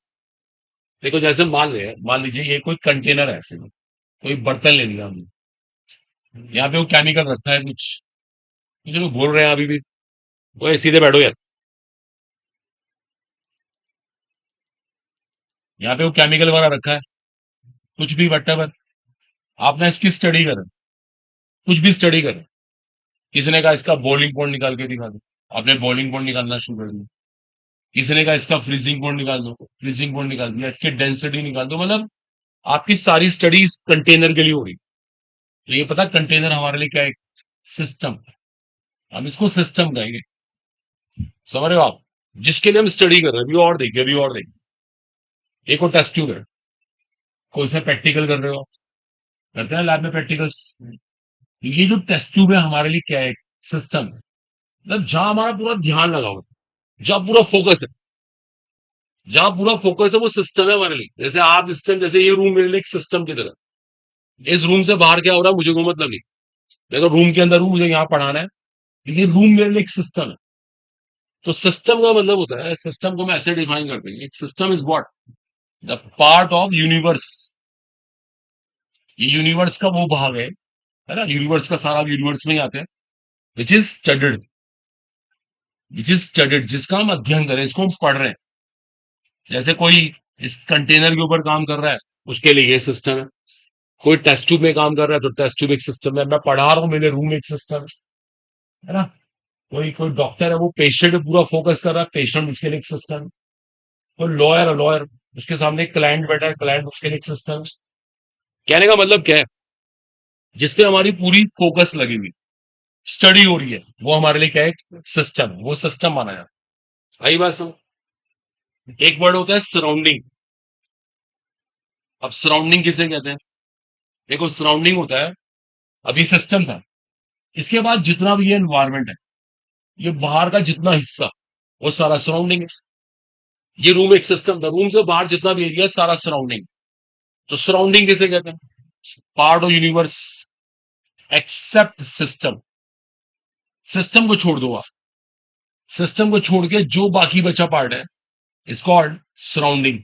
देखो जैसे मान लीजिए ये कोई कंटेनर है ऐसे में कोई बर्तन ले लिया हमने यहाँ पे वो केमिकल रखा है कुछ जो लोग बोल रहे हैं अभी भी वो सीधे बैठो यार यहाँ पे वो केमिकल वाला रखा है कुछ भी वट आपने इसकी स्टडी करें कुछ भी स्टडी करें किसी ने कहा इसका बॉइलिंग पॉइंट निकाल के दिखा दो आपने बॉइलिंग पॉइंट निकालना शुरू कर दिया किसी ने कहा इसका फ्रीजिंग पॉइंट निकाल दो फ्रीजिंग पॉइंट निकाल दिया इसकी डेंसिटी निकाल दो मतलब आपकी सारी स्टडीज कंटेनर के लिए हो रही तो ये पता कंटेनर हमारे लिए क्या है सिस्टम हम इसको सिस्टम कहेंगे समझ रहे हो आप जिसके लिए हम स्टडी कर रहे हैं अभी और देखिए एक और टेस्ट ट्यूब है, कोई सा प्रैक्टिकल कर रहे हो आप, करते हैं लैब में प्रैक्टिकल्स। ये जो टेस्ट ट्यूब है हमारे लिए क्या है, सिस्टम, मतलब जहां हमारा पूरा ध्यान लगा हुआ है, जहां पूरा फोकस है, जहां पूरा फोकस है वो सिस्टम है हमारे लिए। जैसे आप इस टाइम, जैसे ये रूम मेरे लिए एक सिस्टम की तरह, इस रूम से बाहर क्या हो रहा है मुझे कोई मतलब नहीं, मैं तो रूम के अंदर हूं, मुझे यहाँ पढ़ाना है, लेकिन रूम मेरे लिए एक सिस्टम है। तो सिस्टम का मतलब होता है, सिस्टम को मैं ऐसे डिफाइन करते हैं, एक system is what, the part of universe. ये यूनिवर्स का वो भाग है ना, यूनिवर्स का सारा यूनिवर्स में ही आते हैं, which is studied, which is studied, जिसका हम अध्ययन करें, इसको हम पढ़ रहे हैं। जैसे कोई इस कंटेनर के ऊपर काम कर रहा है, उसके लिए ये सिस्टम है। कोई टेस्ट ट्यूब में काम कर रहा है तो टेस्ट ट्यूब एक सिस्टम है, मैं पढ़ा रहा हूँ मेरे रूम एक सिस्टम है ना। कोई कोई डॉक्टर है वो पेशेंट पे पूरा फोकस कर रहा है, पेशेंट उसके लिए एक सिस्टम। कोई लॉयर है, लॉयर उसके सामने एक क्लाइंट बैठा है, क्लाइंट उसके लिए एक सिस्टम। कहने का मतलब क्या है, जिसपे हमारी पूरी फोकस लगी हुई, स्टडी हो रही है, वो हमारे लिए क्या है, सिस्टम, वो सिस्टम माना जाता है। आई बात समझ। एक वर्ड होता है सराउंडिंग। अब सराउंडिंग किसे कहते हैं, देखो सराउंडिंग होता है, अभी सिस्टम था, इसके बाद जितना भी ये एनवायरमेंट है, ये बाहर का जितना हिस्सा, वो सारा सराउंडिंग है। ये रूम एक सिस्टम था, रूम से बाहर जितना भी एरिया, सारा सराउंडिंग। तो सराउंडिंग किसे कहते हैं, part of universe except system. System को छोड़ दो आप, सिस्टम को छोड़ के जो बाकी बचा पार्ट है, इज कॉल्ड सराउंडिंग।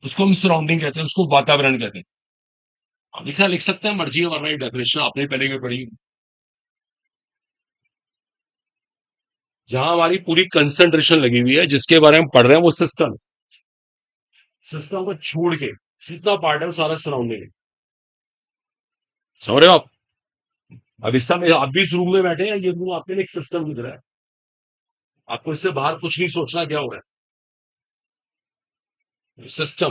उसको हम सराउंडिंग कहते हैं, उसको वातावरण कहते हैं। आप लिखना लिख सकते हैं, मर्जी है, वरना ये डेफिनेशन आपने पहले भी पढ़ी। जहां हमारी पूरी कंसंट्रेशन लगी हुई है, जिसके बारे में पढ़ रहे हैं, वो सिस्टम। सिस्टम को छोड़ के जितना पार्ट है वो सारा सराउंडिंग है। समझ रहे हो आप। अब इस समय आप भी इस रूम में बैठे हैं, ये रूम आपके लिए एक सिस्टम की तरह है। आपको इससे बाहर कुछ नहीं सोचना क्या हो रहा है, system,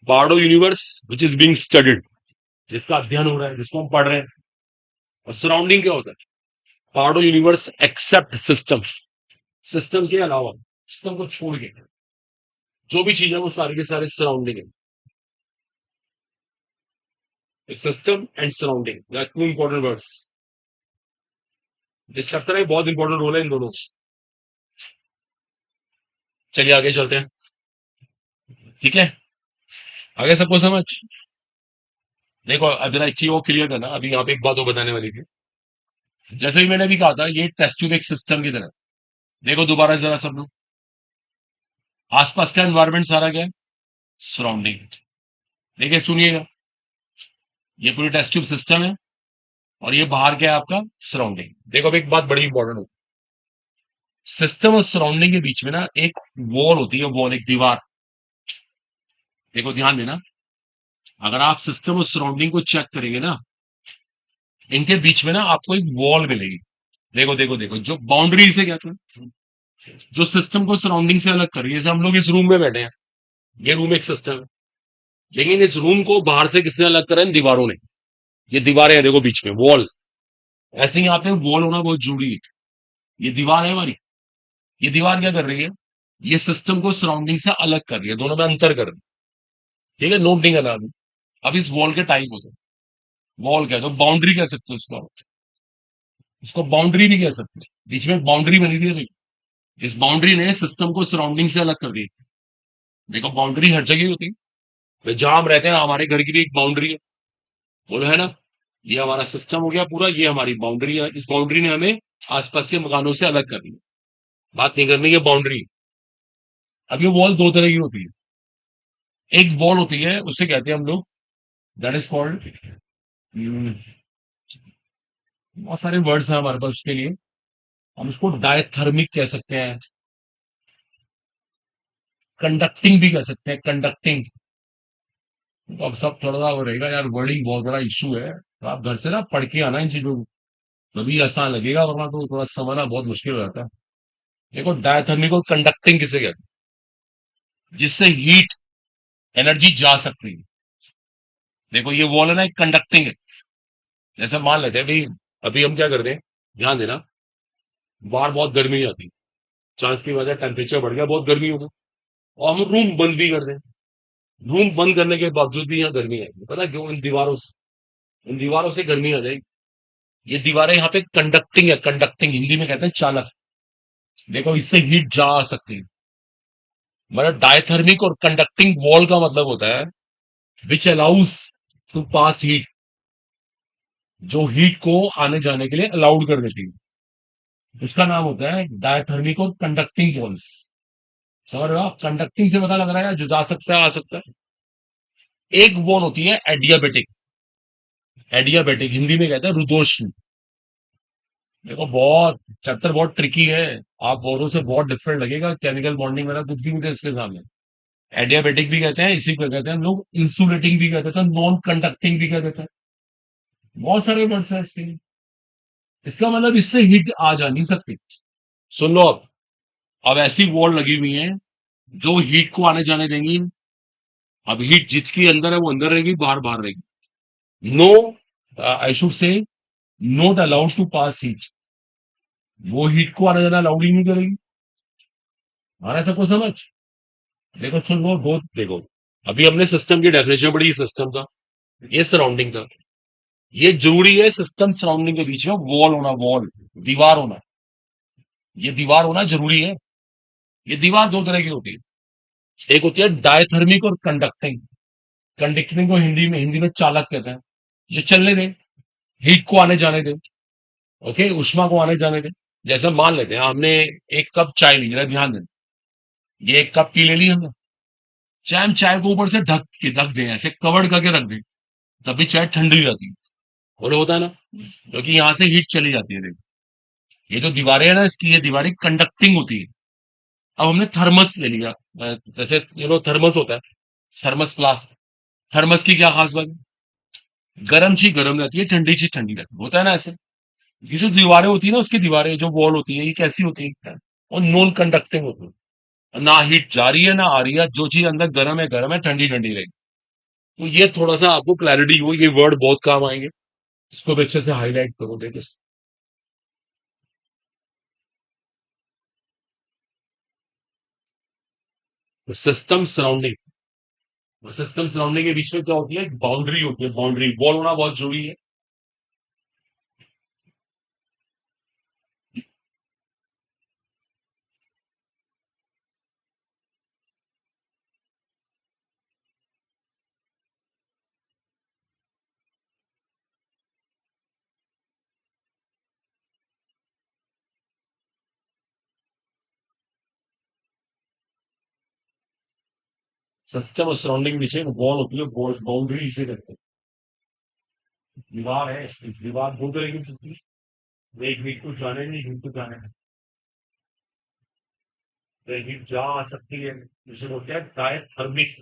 part of universe which is being studied, जिसका अध्ययन हो रहा है, जिसको हम पढ़ रहे हैं। और सराउंडिंग क्या होता है, part of universe except system, system के अलावा, सिस्टम को छोड़ के जो भी चीज है वो सारे के सारे सराउंडिंग है। System and surrounding two important words. इस चैप्टर में बहुत इंपॉर्टेंट रोल है इन दोनों। चलिए आगे चलते हैं, ठीक है, आगे सबको समझ। देखो अब जरा एक चीज वो क्लियर करना, अभी यहाँ पे एक बात वो बताने वाली थी। जैसे भी मैंने अभी कहा था, ये टेस्ट ट्यूब एक सिस्टम की तरह। देखो दोबारा जरा सब लोग, आसपास का एनवायरमेंट सारा क्या है, सराउंडिंग। देखिए सुनिएगा, ये पूरी टेस्ट ट्यूब सिस्टम है, और ये बाहर क्या है आपका, सराउंडिंग। देखो अब एक बात बड़ी इंपॉर्टेंट होती है, सिस्टम और सराउंडिंग के बीच में ना एक वॉल होती है, वॉल, एक दीवार। देखो ध्यान देना, अगर आप सिस्टम और सराउंडिंग को चेक करेंगे ना, इनके बीच में ना आपको एक वॉल मिलेगी। देखो देखो देखो, जो बाउंड्री से कहते हैं, जो सिस्टम को सराउंडिंग से अलग कर रही है। जैसे हम लोग इस रूम में बैठे हैं, ये रूम एक सिस्टम है, लेकिन इस रूम को बाहर से किसने अलग करा है, इन दीवारों ने। ये दीवारें हैं देखो बीच में, वॉल। ऐसे ही यहाँ पे वॉल होना बहुत जरूरी है। ये दीवार है हमारी, ये दीवार क्या कर रही है, ये सिस्टम को सराउंडिंग से अलग कर रही है, दोनों में अंतर कर रही है। ठीक है, नोट नहीं करना अभी। अब इस वॉल के टाइप होते हैं, वॉल क्या है, तो बाउंड्री कह सकते हो इसको, इसको बाउंड्री भी कह सकते हैं। बीच में बाउंड्री बनी हुई है देखो, इस बाउंड्री ने सिस्टम को सराउंडिंग से अलग कर दिया। देखो बाउंड्री हर जगह होती है, तो जहां हम रहते हैं हमारे घर की भी एक बाउंड्री है, बोलो है ना। ये हमारा सिस्टम हो गया पूरा, ये हमारी बाउंड्री है, इस बाउंड्री ने हमें आसपास के मकानों से अलग कर दिया। बात नहीं करनी है बाउंड्री। अब ये वॉल दो तरह की होती है। एक वॉल होती है, उसे कहते हैं हम लोग, दैट इज कॉल्ड, बहुत सारे वर्ड्स हैं हमारे पास उसके लिए। हम उसको डायथर्मिक कह सकते हैं, कंडक्टिंग भी कह सकते हैं, कंडक्टिंग। तो अब सब थोड़ा सा वो रहेगा यार, वर्डिंग बहुत बड़ा इशू है, तो आप घर से ना पढ़ के आना इन चीजों को, तभी आसान लगेगा, वरना तो थोड़ा समझना बहुत मुश्किल हो जाता है। देखो डायथर्मिक और कंडक्टिंग किसे कहते हैं, जिससे हीट, एनर्जी जा सकती है। देखो ये वॉल है ना, एक कंडक्टिंग है। जैसे मान लेते हैं अभी, अभी हम क्या करते हैं, ध्यान देना, बाहर बहुत गर्मी आती है, चांस की वजह टेम्परेचर बढ़ गया, बहुत गर्मी हो गई, और हम रूम बंद भी कर दें, रूम बंद करने के बावजूद भी यहाँ गर्मी आएगी, पता क्यों? इन दीवारों से गर्मी आ जाएगी। ये दीवारें यहाँ पे कंडक्टिंग है, कंडक्टिंग हिंदी में कहते हैं चालक। देखो इससे हीट जा आ सकती है। मतलब डायथर्मिक और कंडक्टिंग वॉल का मतलब होता है which allows to pass heat, जो हीट को आने जाने के लिए अलाउड कर देती है, उसका नाम होता है डायथर्मिक और कंडक्टिंग वॉल्स। समझ रहे हो आप? कंडक्टिंग से पता लग रहा है जो जा सकता है आ सकता है। एक वॉल होती है एडियाबेटिक। एडियाबेटिक हिंदी में कहते हैं रुद्धोष्ण। देखो बहुत चैप्टर बहुत ट्रिकी है। आप औरों से बहुत डिफरेंट लगेगा, केमिकल बॉन्डिंग वगैरह कुछ भी नहीं इसके सामने। एडियाबेटिक भी कहते हैं, इसी को कहते हैं हम लोग, इंसुलेटिंग भी कहते हैं, नॉन कंडक्टिंग भी कह देते हैं। बहुत सारे वर्ड्स हैं इसके लिए। इसका मतलब इससे हीट आ जा नहीं सकती। सुन लो अब ऐसी वॉल लगी हुई है जो हीट को आने जाने देंगी। अब हीट जिसकी अंदर है वो अंदर रहेगी, बाहर बाहर रहेगी। No, I should say not allowed to pass heat. वो हीट को आने जाना अलाउड ही नहीं करेगी। हमारा सबको समझ। देखो सुन लो, दो देखो। अभी हमने सिस्टम की डेफिनेशन पढ़ी, सिस्टम था, ये सराउंडिंग था। ये जरूरी है सिस्टम सराउंडिंग के बीच में वॉल होना, वॉल, दीवार होना। ये दीवार होना जरूरी है। ये दीवार दो तरह की होती है, एक होती है डायथर्मिक और कंडक्टिंग। कंडक्टिंग को हिंदी में चालक कहते हैं। जो चलने दे, हीट को आने जाने दे, ओके, उष्मा को आने जाने दे। जैसे मान लेते हैं हमने एक कप चाय ली, जरा ध्यान दें। ये एक कप पी ले ली हमने। चाहे हम चाय को ऊपर से ढक दें, ऐसे कवर्ड करके रख दें, तब भी चाय ठंडी हो जाती है। बोले होता है ना, क्योंकि यहाँ से हीट चली जाती है। देखो ये जो दीवारें है ना, इसकी ये दीवारें कंडक्टिंग होती है। अब हमने थर्मस ले लिया, जैसे थर्मस होता है, थर्मस फ्लास्क। थर्मस की क्या खास बात है? गर्म चीज गर्म रहती है, ठंडी चीज ठंडी रहती है, होता है ना ऐसे। ये जो दीवारें होती है ना, उसकी दीवारें जो वॉल होती है, ये कैसी होती है? और नॉन कंडक्टिंग होती है। ना हीट जा रही है ना आ रही है, जो चीज अंदर गर्म है, ठंडी ठंडी रहेगी। तो ये थोड़ा सा आपको क्लैरिटी हो, ये वर्ड बहुत काम आएंगे। इसको भी अच्छे से हाईलाइट करो, देखो। सिस्टम सराउंडिंग के बीच में क्या होती है? बाउंड्री होती है, बाउंड्री वॉल होना बहुत जरूरी है। सिस्टम और सराउंडिंग के बीच में वॉल होती है, बाउंड्री इसे कहते हैं। दीवार है, दीवार दो तरह की हो सकती है। एक हीट को जाने नहीं, हीट को जाने नहीं। तो हीट जा आ सकती है, जिसे बोलते हैं डायथर्मिक।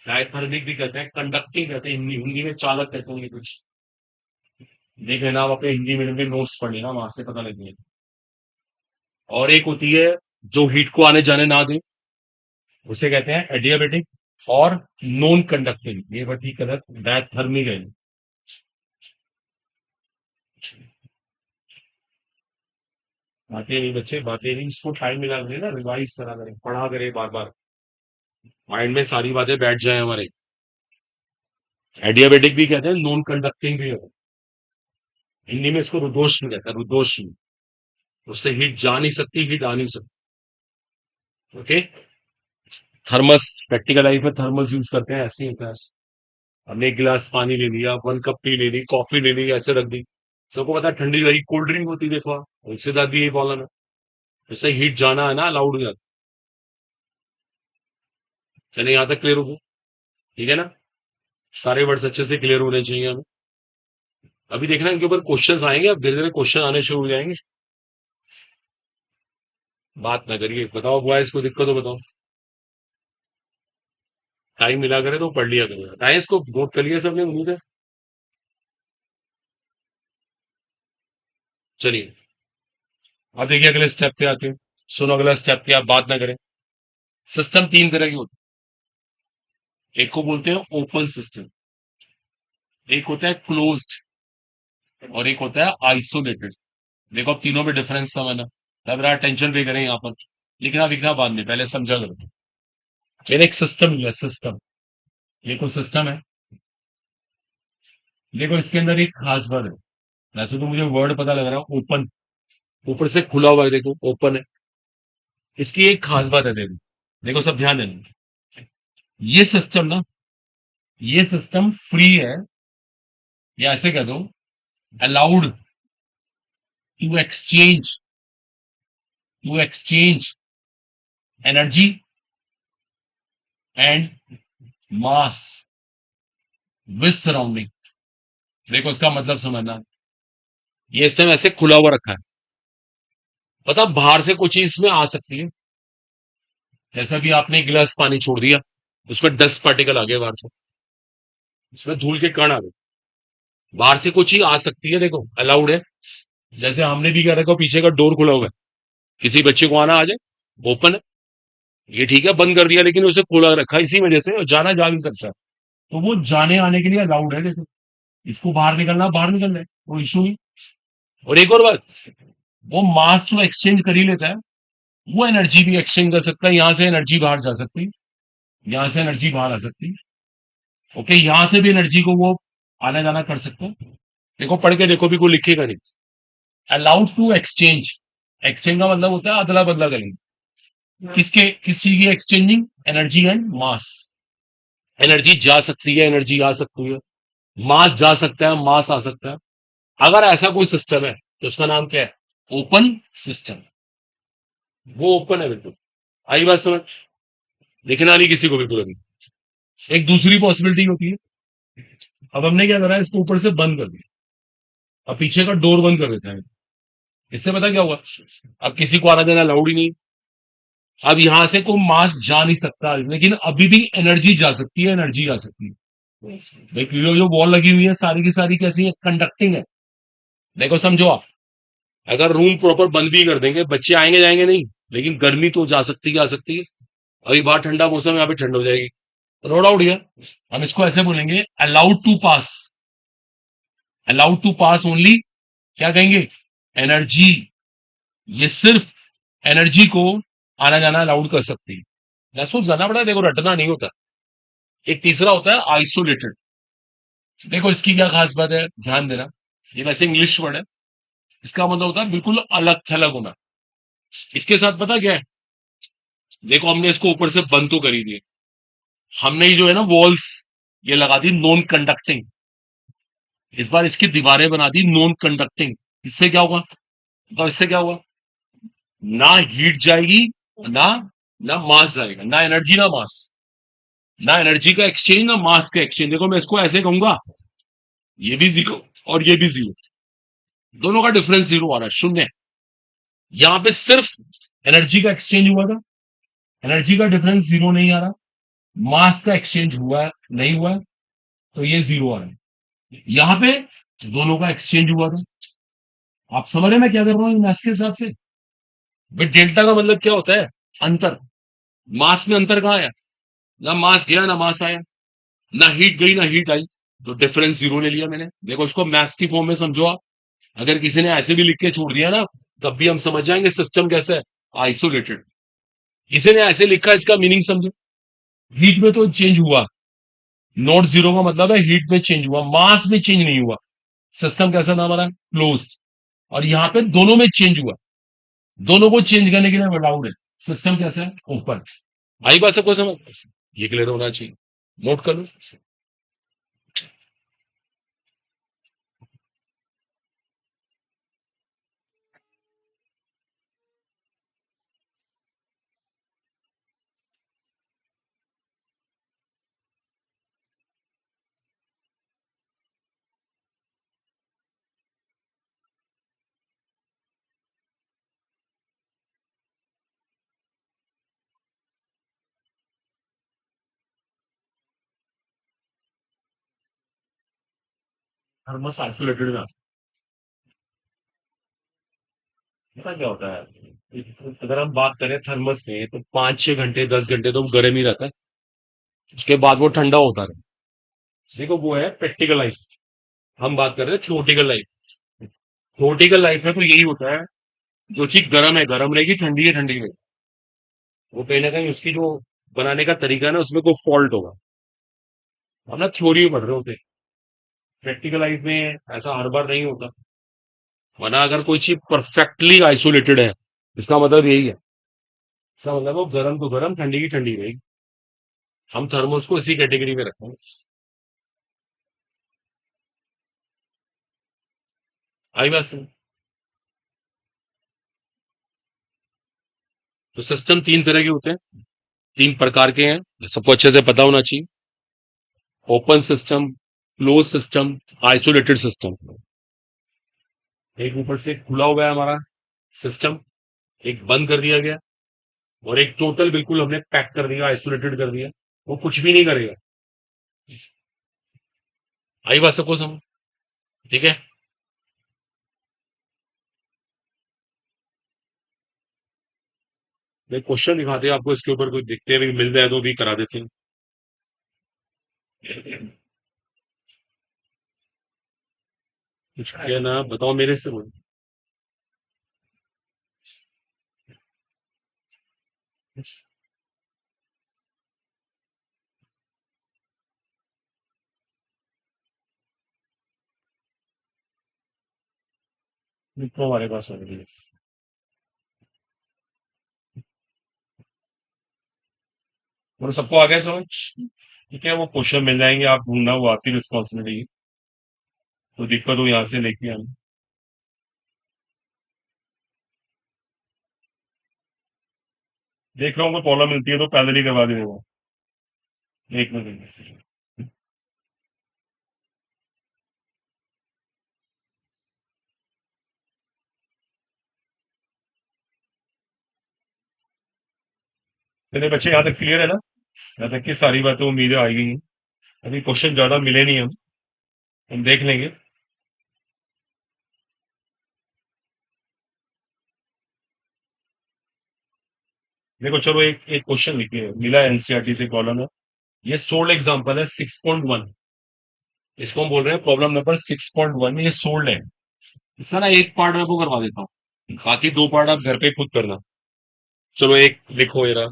डायथर्मिक भी कहते हैं, कंडक्टिंग कहते हैं, हिंदी हिंदी में चालक कहते हैं ये कुछ। देख लेना, आप अपने हिंदी मीडियम के नोट्स पढ़ लेना, वहां से पता लगेगा। और एक होती है जो हीट को आने जाने ना दे, उसे कहते हैं एडियाबेटिक। और नॉन कंडक्टिंग, ये बटी कलर डायथर्मिक है। बातें नहीं बच्चे, बातें नहीं, इसको टाइम मिला करें ना, रिवाइज करा करें, पढ़ा करें बार बार, माइंड में सारी बातें बैठ जाए हमारे। एडियाबेटिक भी कहते हैं, नॉन कंडक्टिंग भी है। हिंदी में इसको रुद्धोष्ण कहते हैं, रुद्धोष्ण। उससे हीट जा नहीं सकती, हीट आ नहीं सकती। ओके। थर्मस, प्रैक्टिकल लाइफ में थर्मस यूज करते हैं, ऐसे ही होता है। हमने एक गिलास पानी ले लिया, वन कप टी ले ली, कॉफी ले ली, ऐसे रख दी। सबको पता है ठंडी लगी, कोल्ड ड्रिंक होती है, देखो आप, उसके साथ भी यही प्रॉब्लम है। इससे हीट जाना है ना, अलाउड हो जाता। चलिए यहाँ तक क्लियर हो गया? ठीक है ना? सारे वर्ड्स अच्छे से क्लियर होने चाहिए हमें। अभी देखना इनके ऊपर क्वेश्चंस आएंगे, अब धीरे धीरे क्वेश्चन आने शुरू हो जाएंगे। बात ना करिए, बताओ बॉयज को दिक्कत हो बताओ। टाइम मिला करे तो पढ़ लिया करो, टाइम इसको नोट कर लिया सबने, उम्मीद है। चलिए अब देखिए अगले स्टेप पे आते हैं। सुनो अगला स्टेप पे, आप बात ना करें। सिस्टम तीन तरह की होती है, एक को बोलते हैं ओपन सिस्टम, एक होता है क्लोज्ड, और एक होता है आइसोलेटेड। देखो अब तीनों में डिफरेंस समझना। लग रहा है टेंशन पे करें यहाँ पर, लिखना लिखना बाद में, पहले समझा करो। मैंने एक सिस्टम लिया, सिस्टम। ये कोई सिस्टम है। देखो इसके अंदर एक खास बात है। वैसे तो मुझे वर्ड पता लग रहा है ओपन, ऊपर से खुला हुआ है, देखो ओपन है। इसकी एक खास बात है, देखो देखो सब ध्यान देना। ये सिस्टम ना, ये सिस्टम फ्री है, या ऐसे कह दो allowed to exchange, to exchange energy and mass with surrounding. देखो इसका मतलब समझना, ये इस टाइम ऐसे खुला हुआ रखा है। पता बाहर से कोई चीज इसमें आ सकती है। जैसा भी आपने एक गिलास पानी छोड़ दिया, उसमें 10 पार्टिकल आ गए बाहर से, उसमें धूल के कण आ गए। बाहर से कोई चीज आ सकती है, देखो अलाउड है। जैसे हमने भी क्या रखा, पीछे का डोर खुला हुआ है, किसी बच्चे को आना आ जाए, ओपन है। ये ठीक है बंद कर दिया, लेकिन उसे खोला रखा इसी वजह से, और जाना जा भी सकता है। तो वो जाने आने के लिए अलाउड है, देखो। इसको बाहर निकलना, बाहर निकलना है, कोई इशू नहीं। और एक और बात, वो मास तो एक्सचेंज कर ही लेता है, वो एनर्जी भी एक्सचेंज कर सकता है। यहां से एनर्जी बाहर जा सकती है, यहां से एनर्जी बाहर आ सकती है। ओके, यहां से भी एनर्जी को वो आना जाना कर सकते हैं। देखो पढ़ के देखो, भी कोई लिखेगा नहीं। अलाउड टू एक्सचेंज, एक्सचेंज का मतलब होता है अदला बदला करेंगे। किसके, किस चीज की exchanging, energy and mass. Energy जा सकती है, एनर्जी आ सकती है, मास जा सकता है, मास आ सकता है। अगर ऐसा कोई सिस्टम है तो उसका नाम क्या है, ओपन सिस्टम। वो ओपन है बिल्कुल। आई बात समझ, लिखना नहीं किसी को भी पूरा नहीं। एक दूसरी पॉसिबिलिटी होती है, अब हमने क्या करा है, इसको ऊपर से बंद कर दिया, अब पीछे का डोर बंद कर देते हैं। इससे पता क्या हुआ, अब किसी को आना जाना अलाउड ही नहीं। अब यहां से कोई मास जा नहीं सकता, लेकिन अभी भी एनर्जी जा सकती है, एनर्जी आ सकती है। देखिए जो जो वॉल लगी हुई है सारी की सारी कैसी है, कंडक्टिंग है। देखो समझो आप, अगर रूम प्रॉपर बंद भी कर देंगे, बच्चे आएंगे जाएंगे नहीं, लेकिन गर्मी तो जा सकती है, आ सकती है। अभी बाहर ठंडा मौसम है, यहाँ पे ठंड हो जाएगी, नो डाउट है। हम इसको ऐसे बोलेंगे, allowed to pass, allowed to pass only, क्या कहेंगे, एनर्जी। ये सिर्फ एनर्जी को आना जाना अलाउड कर सकती है। महसूस करना पड़ा है, देखो रटना नहीं होता। एक तीसरा होता है आइसोलेटेड। देखो इसकी क्या खास बात है, ध्यान देना। ये वैसे इंग्लिश वर्ड है, इसका मतलब होता है बिल्कुल अलग थलग होना। इसके साथ पता क्या है, देखो हमने इसको ऊपर से बंद तो करी दिए, हमने ये जो है ना वॉल्स, ये लगा दी नॉन कंडक्टिंग। इस बार इसकी दीवारें बना दी नॉन कंडक्टिंग। इससे क्या होगा, तो इससे क्या होगा, ना हीट जाएगी, ना ना मास जाएगा, ना एनर्जी ना मास, ना एनर्जी का एक्सचेंज ना मास का एक्सचेंज। देखो मैं इसको ऐसे कहूंगा, ये भी जीरो और ये भी जीरो, दोनों का डिफरेंस जीरो आ रहा है, शून्य। यहां पे सिर्फ एनर्जी का एक्सचेंज हुआ था, एनर्जी का डिफरेंस जीरो नहीं आ रहा। मास का एक्सचेंज हुआ है, नहीं हुआ है, तो ये जीरो आ रहा है। यहां पे दोनों का एक्सचेंज हुआ था। आप समझ रहे हैं मैं क्या कर रहा हूं मैथ्स के हिसाब से। भाई डेल्टा का मतलब क्या होता है, अंतर। मास में अंतर कहाँ आया, ना मास गया ना मास आया, ना हीट गई ना हीट आई, तो डिफरेंस जीरो ले लिया मैंने। देखो इसको मैथ्स की फॉर्म में समझो आप। अगर किसी ने ऐसे भी लिख के छोड़ दिया ना, तब भी हम समझ जाएंगे सिस्टम कैसा है, आइसोलेटेड। किसी ने ऐसे लिखा, इसका मीनिंग समझो। हीट में तो चेंज हुआ, नॉट जीरो का मतलब है हीट में चेंज हुआ, मास में चेंज नहीं हुआ। सिस्टम कैसा था हमारा, क्लोज। और यहाँ पे दोनों में चेंज हुआ, दोनों को चेंज करने के लिए अलाउड है। सिस्टम कैसा है, ओपन। आई बात सबको समझ, ये क्लियर होना चाहिए, नोट कर लो। थर्मस आइसोलेटेड में पता क्या होता है, अगर हम बात करें थर्मस में, तो 5-6 घंटे 10 घंटे तो गर्म ही रहता है, उसके बाद वो ठंडा होता है। देखो वो है प्रैक्टिकल लाइफ, हम बात कर रहे हैं थ्योरेटिकल लाइफ। थ्योरेटिकल लाइफ में तो यही होता है, जो चीज गर्म है गर्म रहेगी, ठंडी है ठंडी रहेगी। वो कहीं ना कहीं उसकी जो बनाने का तरीका है ना, उसमें कोई फॉल्ट होगा। हम ना थ्योरी में पढ़ रहे होते, प्रैक्टिकल लाइफ में ऐसा हर बार नहीं होता। वरना अगर कोई चीज परफेक्टली आइसोलेटेड है, इसका मतलब यही है, इसका मतलब वो गर्म तो गर्म, ठंडी की ठंडी रहेगी। हम थर्मोस को इसी कैटेगरी में रखेंगे। आई बात समझ? तो सिस्टम तीन तरह के होते हैं, तीन प्रकार के हैं, सबको अच्छे से पता होना चाहिए। Open system, close system, isolated system. एक ऊपर से खुला हुआ है हमारा सिस्टम, एक बंद कर दिया गया, और एक टोटल बिल्कुल हमने पैक कर दिया, आइसोलेटेड कर दिया, वो कुछ भी नहीं करेगा। आई बात सबको समझ? ठीक है। मैं क्वेश्चन दिखाते हैं आपको, इसके ऊपर कोई दिखते हैं भी मिल जाए तो भी करा देते हैं। कुछ किया ना, बताओ मेरे से बोलो। लिखो हमारे पास ऑलरेडी। और सबको आ गया समझ? ठीक है, वो क्वेश्चन मिल जाएंगे, आप ढूंढना, वो आपकी रिस्पॉन्सिबिलिटी है। तो दिक्कत हो यहाँ से लेके आना। देख रहा हूँ कोई प्रॉब्लम मिलती है तो पहले ही करवा देगा। एक मिनट। मेरे बच्चे यहाँ तक क्लियर है ना? यहाँ तक की सारी बातें उम्मीदें आई गई हैं। अभी क्वेश्चन ज्यादा मिले नहीं, हम देख लेंगे। देखो चलो, एक एक क्वेश्चन लिखिए, मिला एनसीईआरटी से कॉलम है। ये सोल्ड एग्जांपल है 6.1। इसको हम बोल रहे हैं प्रॉब्लम नंबर 6.1 में, ये सोल्ड है। इसका ना एक पार्ट मैं आपको करवा देता हूँ, बाकी दो पार्ट आप घर पे खुद करना। चलो एक लिखो, ये रहा,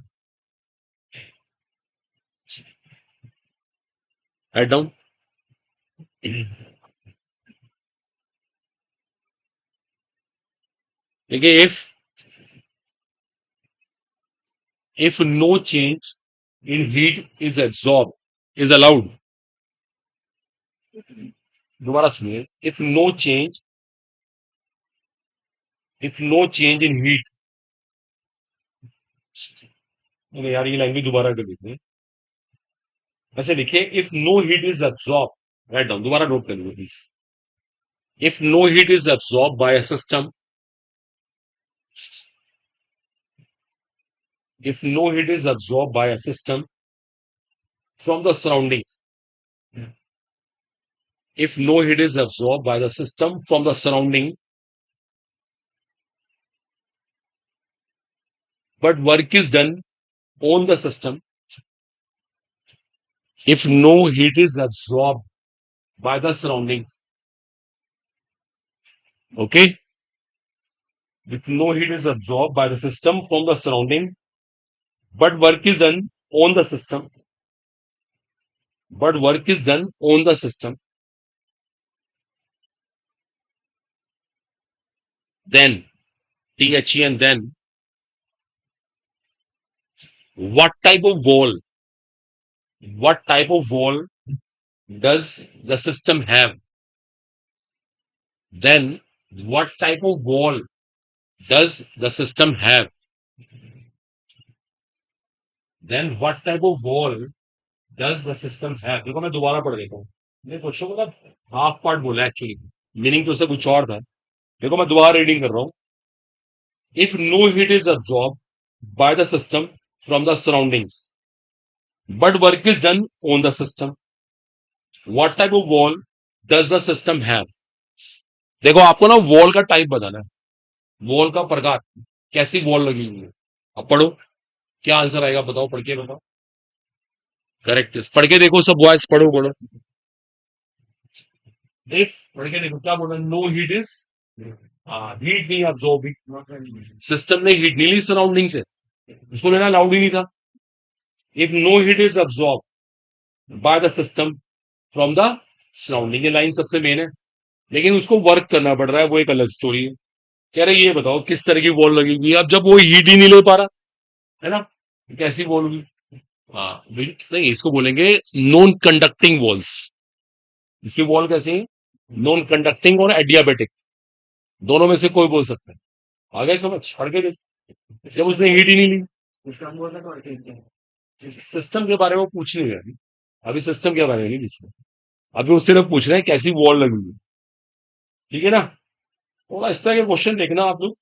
राइट डाउन। देखिए, if no change in heat is absorbed is allowed, दोबारा सुनिए, if no change in heat, अरे यार ये लैंग्वेज दोबारा कर देते हैं। ऐसे लिखिए, if no heat is absorbed, write down, दोबारा नोट कर लीजिए please. if no heat is absorbed by a system, if no heat is absorbed by a system from the surrounding, if no heat is absorbed by the system from the surrounding, but work is done on the system, if no heat is absorbed by the surrounding, okay, if no heat is absorbed by the system from the surrounding, but work is done on the system, but work is done on the system, then THE, and then what type of wall, what type of wall does the system have? Then what type of wall does the system have? Then what type of wall does the system have? देखो मैं दोबारा पढ़ देता हूँ, ये question को ना half part बोला एक्चुअली, मीनिंग तो उससे कुछ और था। देखो मैं दोबारा रीडिंग कर रहा हूँ। If no heat is absorbed by the system from the surroundings, but work is done on the system, what type of wall does the system have? देखो आपको ना वॉल का टाइप बताना है, वॉल का प्रकार, कैसी वॉल लगी हुई है। अब पढ़ो, क्या आंसर आएगा बताओ, पढ़ के बताओ। करेक्ट, पढ़ के देखो सब बॉयज, पढ़ो पढ़ो। इफ, पढ़ के देखो क्या बोला, नो हीट इज, हीट नहीं अब्सॉर्बिंग, सिस्टम ने हीट नहीं ली सराउंडिंग से, इसको लेना अलाउड ही नहीं था। If no heat is absorb by the system from the surrounding. ये लाइन सबसे मेन है, लेकिन उसको वर्क करना पड़ रहा है, वो एक अलग स्टोरी है। कह रहे ये बताओ किस तरह की वॉल लगेगी, अब जब वो हीट ही नहीं ले पा रहा है ना, कैसी वॉल होगी? हाँ, नहीं, इसको बोलेंगे नॉन कंडक्टिंग वॉल्स। इसकी वॉल कैसी है? नॉन कंडक्टिंग और एडियाबेटिक, दोनों में से कोई बोल सकता है। आ गए समझ? पढ़ के देख। जब उसने हीट ही नहीं ली, सिस्टम के बारे में वो पूछ नहीं रहा अभी। अभी सिस्टम के बारे में नहीं पूछ रहा, अभी उससे लोग पूछ रहे हैं कैसी वॉल लगेगी। ठीक है ना? थोड़ा इस तरह के क्वेश्चन देखना आप लोग।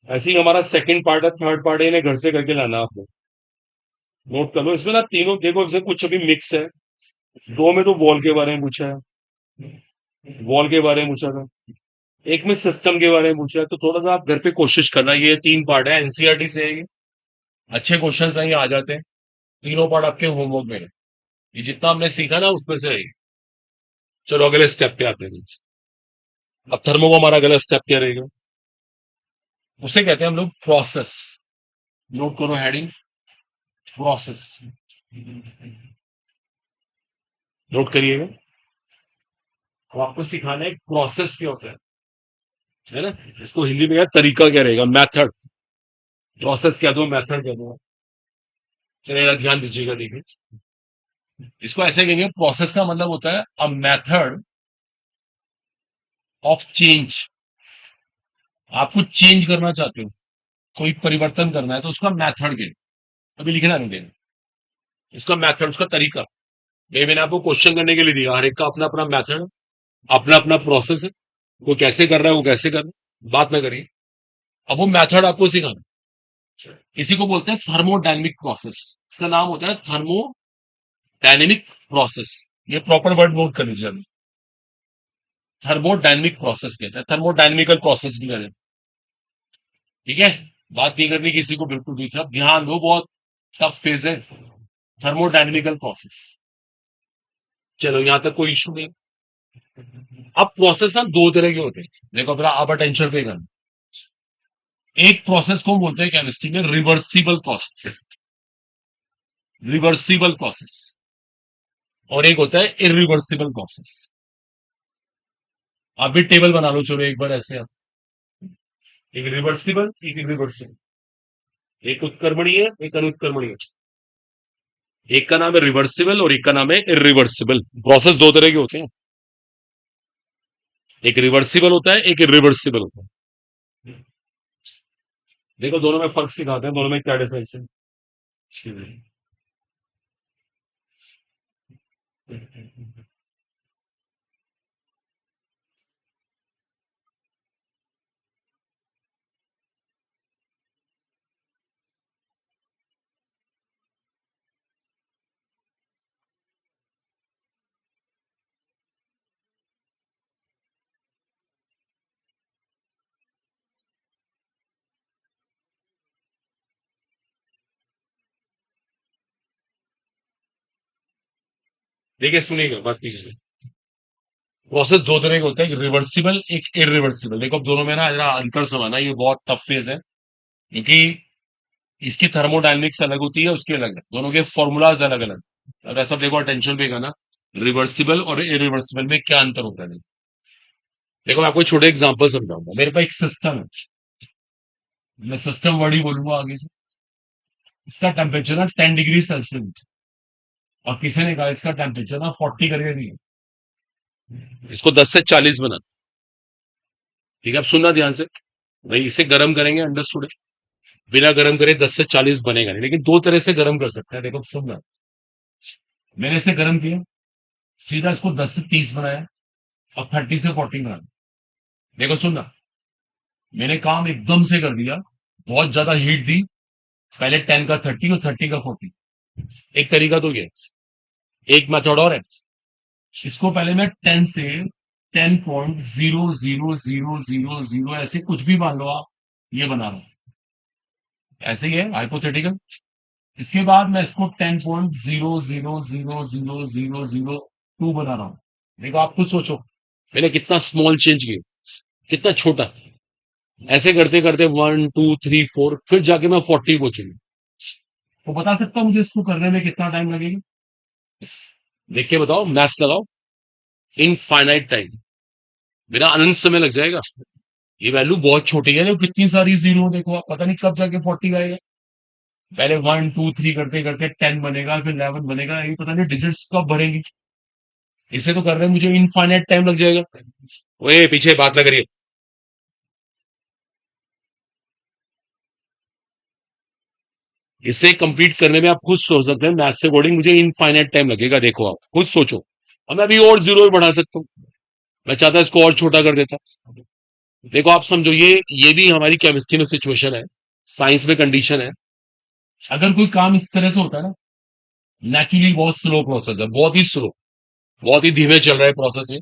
ऐसे ही हमारा सेकंड पार्ट है, थर्ड पार्ट है, इन्हें घर से करके लाना आप लोग। नोट कर लो, इसमें ना तीनों देखो, इसमें कुछ अभी मिक्स है। दो में तो वॉल के बारे में पूछा है, वॉल के बारे में पूछा था। एक में सिस्टम के बारे में पूछा है, तो थोड़ा सा आप घर पे कोशिश करना। ये तीन पार्ट है, एनसीईआरटी से है ये। अच्छे क्वेश्चन है, ये आ जाते हैं। तीनों पार्ट आपके होमवर्क में है। ये जितना हमने सीखा ना उसमें से है ये। चलो अगले स्टेप पे आते हैं। अब थर्मो का हमारा अगला स्टेप क्या रहेगा? उसे कहते हैं हम लोग प्रोसेस। नोट करो हेडिंग, प्रोसेस। नोट करिएगा। तो आपको सिखाना है प्रोसेस क्या होता है ना। इसको हिंदी में क्या तरीका क्या रहेगा, मेथड। प्रोसेस क्या दो, मेथड क्या दो। चलिए ध्यान दीजिएगा, देखिए इसको ऐसे कहेंगे, प्रोसेस का मतलब होता है अ मेथड ऑफ चेंज। आपको चेंज करना चाहते हो, कोई परिवर्तन करना है, तो उसका मेथड क्या है? अभी लिखना नहीं देना, इसका मेथड, उसका तरीका। ये मैंने आपको क्वेश्चन करने के लिए दिया, हर एक का अपना अपना मेथड, अपना अपना प्रोसेस है। वो कैसे कर रहा है, वो कैसे कर रहा है, बात ना करिए। अब वो मेथड आपको सिखाना, इसी को बोलते हैं थर्मोडायनेमिक प्रोसेस। इसका नाम होता है थर्मोडायनेमिक प्रोसेस। ये प्रॉपर वर्ड नोट कर लीजिए अभी। थर्मोडायनेमिक प्रोसेस कहते हैं, थर्मोडायनेमिकल प्रोसेस भी कहते हैं। ठीक है, बात नहीं करनी किसी को बिल्कुल भी। अब ध्यान दो, बहुत टफ फेज है थर्मोडायनेमिकल प्रोसेस। चलो यहां तक कोई इशू नहीं। अब प्रोसेस ना दो तरह के होते हैं, देखो अपना अब अटेंशन पे करना। एक प्रोसेस को हम बोलते हैं केमिस्ट्री में रिवर्सिबल प्रोसेस, रिवर्सिबल प्रोसेस। और एक होता है इरिवर्सिबल प्रोसेस। आप भी टेबल बना लो, चलो एक बार ऐसे आप। एक रिवर्सिबल, एक इरिवर्सिबल। एक उत्क्रमणीय, एक अनुत्क्रमणीय। एक का नाम है रिवर्सिबल और एक का नाम है इरिवर्सिबल। प्रोसेस दो तरह के होते हैं, एक रिवर्सिबल होता है, एक इरिवर्सिबल होता है। देखो दोनों में फर्क सिखाते हैं, दोनों में क्या डिफरेंस है। देखिए सुनिएगा, बात कीजिए। प्रोसेस दो तरह के होते हैं, एक रिवर्सिबल, एक इरिवर्सिबल। देखो अब दोनों में ना जरा अंतर समझना, ये बहुत टफ फेज है, क्योंकि इसकी थर्मोडायनेमिक्स अलग होती है, उसकी अलग है, दोनों के फॉर्मूलाज अलग अलग। अब ऐसा देखो अटेंशन पे ना, रिवर्सिबल और इरिवर्सिबल में क्या अंतर होता है। देखो मैं आपको छोटे एग्जांपल समझाऊंगा। मेरे पास एक सिस्टम है, मैं सिस्टम वर्ड ही बोलूंगा आगे से। इसका टेम्परेचर ना 10 डिग्री सेल्सियस, और किसी ने कहा इसका टेम्परेचर ना 40 करके दिया, इसको 10 से 40 बना। ठीक है, अब सुनना ध्यान से। भाई इसे गर्म करेंगे, अंडरस्टूड है। बिना गर्म करे 10 से 40 बनेगा नहीं, लेकिन दो तरह से गर्म कर सकते हैं। देखो सुनना, मैंने इसे गर्म किया, सीधा इसको 10 से 30 बनाया, और 30 से 40 बनाया। देखो सुनना, मैंने काम एकदम से कर दिया, बहुत ज्यादा हीट दी, पहले 10 का 30 और 30 का 40। एक तरीका तो ये, एक मेथड और है। इसको पहले मैं 10 से 10.00000 ऐसे कुछ भी मान लो आप, ये बना रहा हूं, ऐसे ही है हाइपोथेटिकल। इसके बाद मैं इसको 10.0000002 बना रहा हूं। देखो आप खुद सोचो, मैंने कितना स्मॉल चेंज किया, कितना छोटा। ऐसे करते करते 1 2 3 4, फिर जाके मैं 40 पहुंचूंगा। तो बता सकता हूं मुझे इसको करने में कितना टाइम लगेगा? देख के बताओ, मैथ्स लगाओ। इनफाइनाइट टाइम, बिना अनंत समय लग जाएगा। ये वैल्यू बहुत छोटी है, जो कितनी सारी जीरो देखो आप, पता नहीं कब जाके 40 आएगा। पहले 1 2 3 करते करते 10 बनेगा, फिर 11 बनेगा, ये पता नहीं डिजिट्स कब भरेंगी। इसे तो कर रहे हैं, मुझे इनफाइनाइट टाइम लग जाएगा। ओए पीछे बात लग रही है। इसे कंप्लीट करने में आप खुद सोच सकते हैं, मैथ से कोडिंग मुझे इनफाइनाइट टाइम लगेगा, देखो आप खुद सोचो। और मैं अभी और जीरो बढ़ा सकता हूँ, मैं चाहता इसको और छोटा कर देता। देखो आप समझो, ये भी हमारी केमिस्ट्री में सिचुएशन है, साइंस में कंडीशन है। अगर कोई काम इस तरह से होता है ना, नेचुरली बहुत स्लो प्रोसेस है, बहुत ही स्लो, बहुत ही धीमे चल रहा है प्रोसेस है।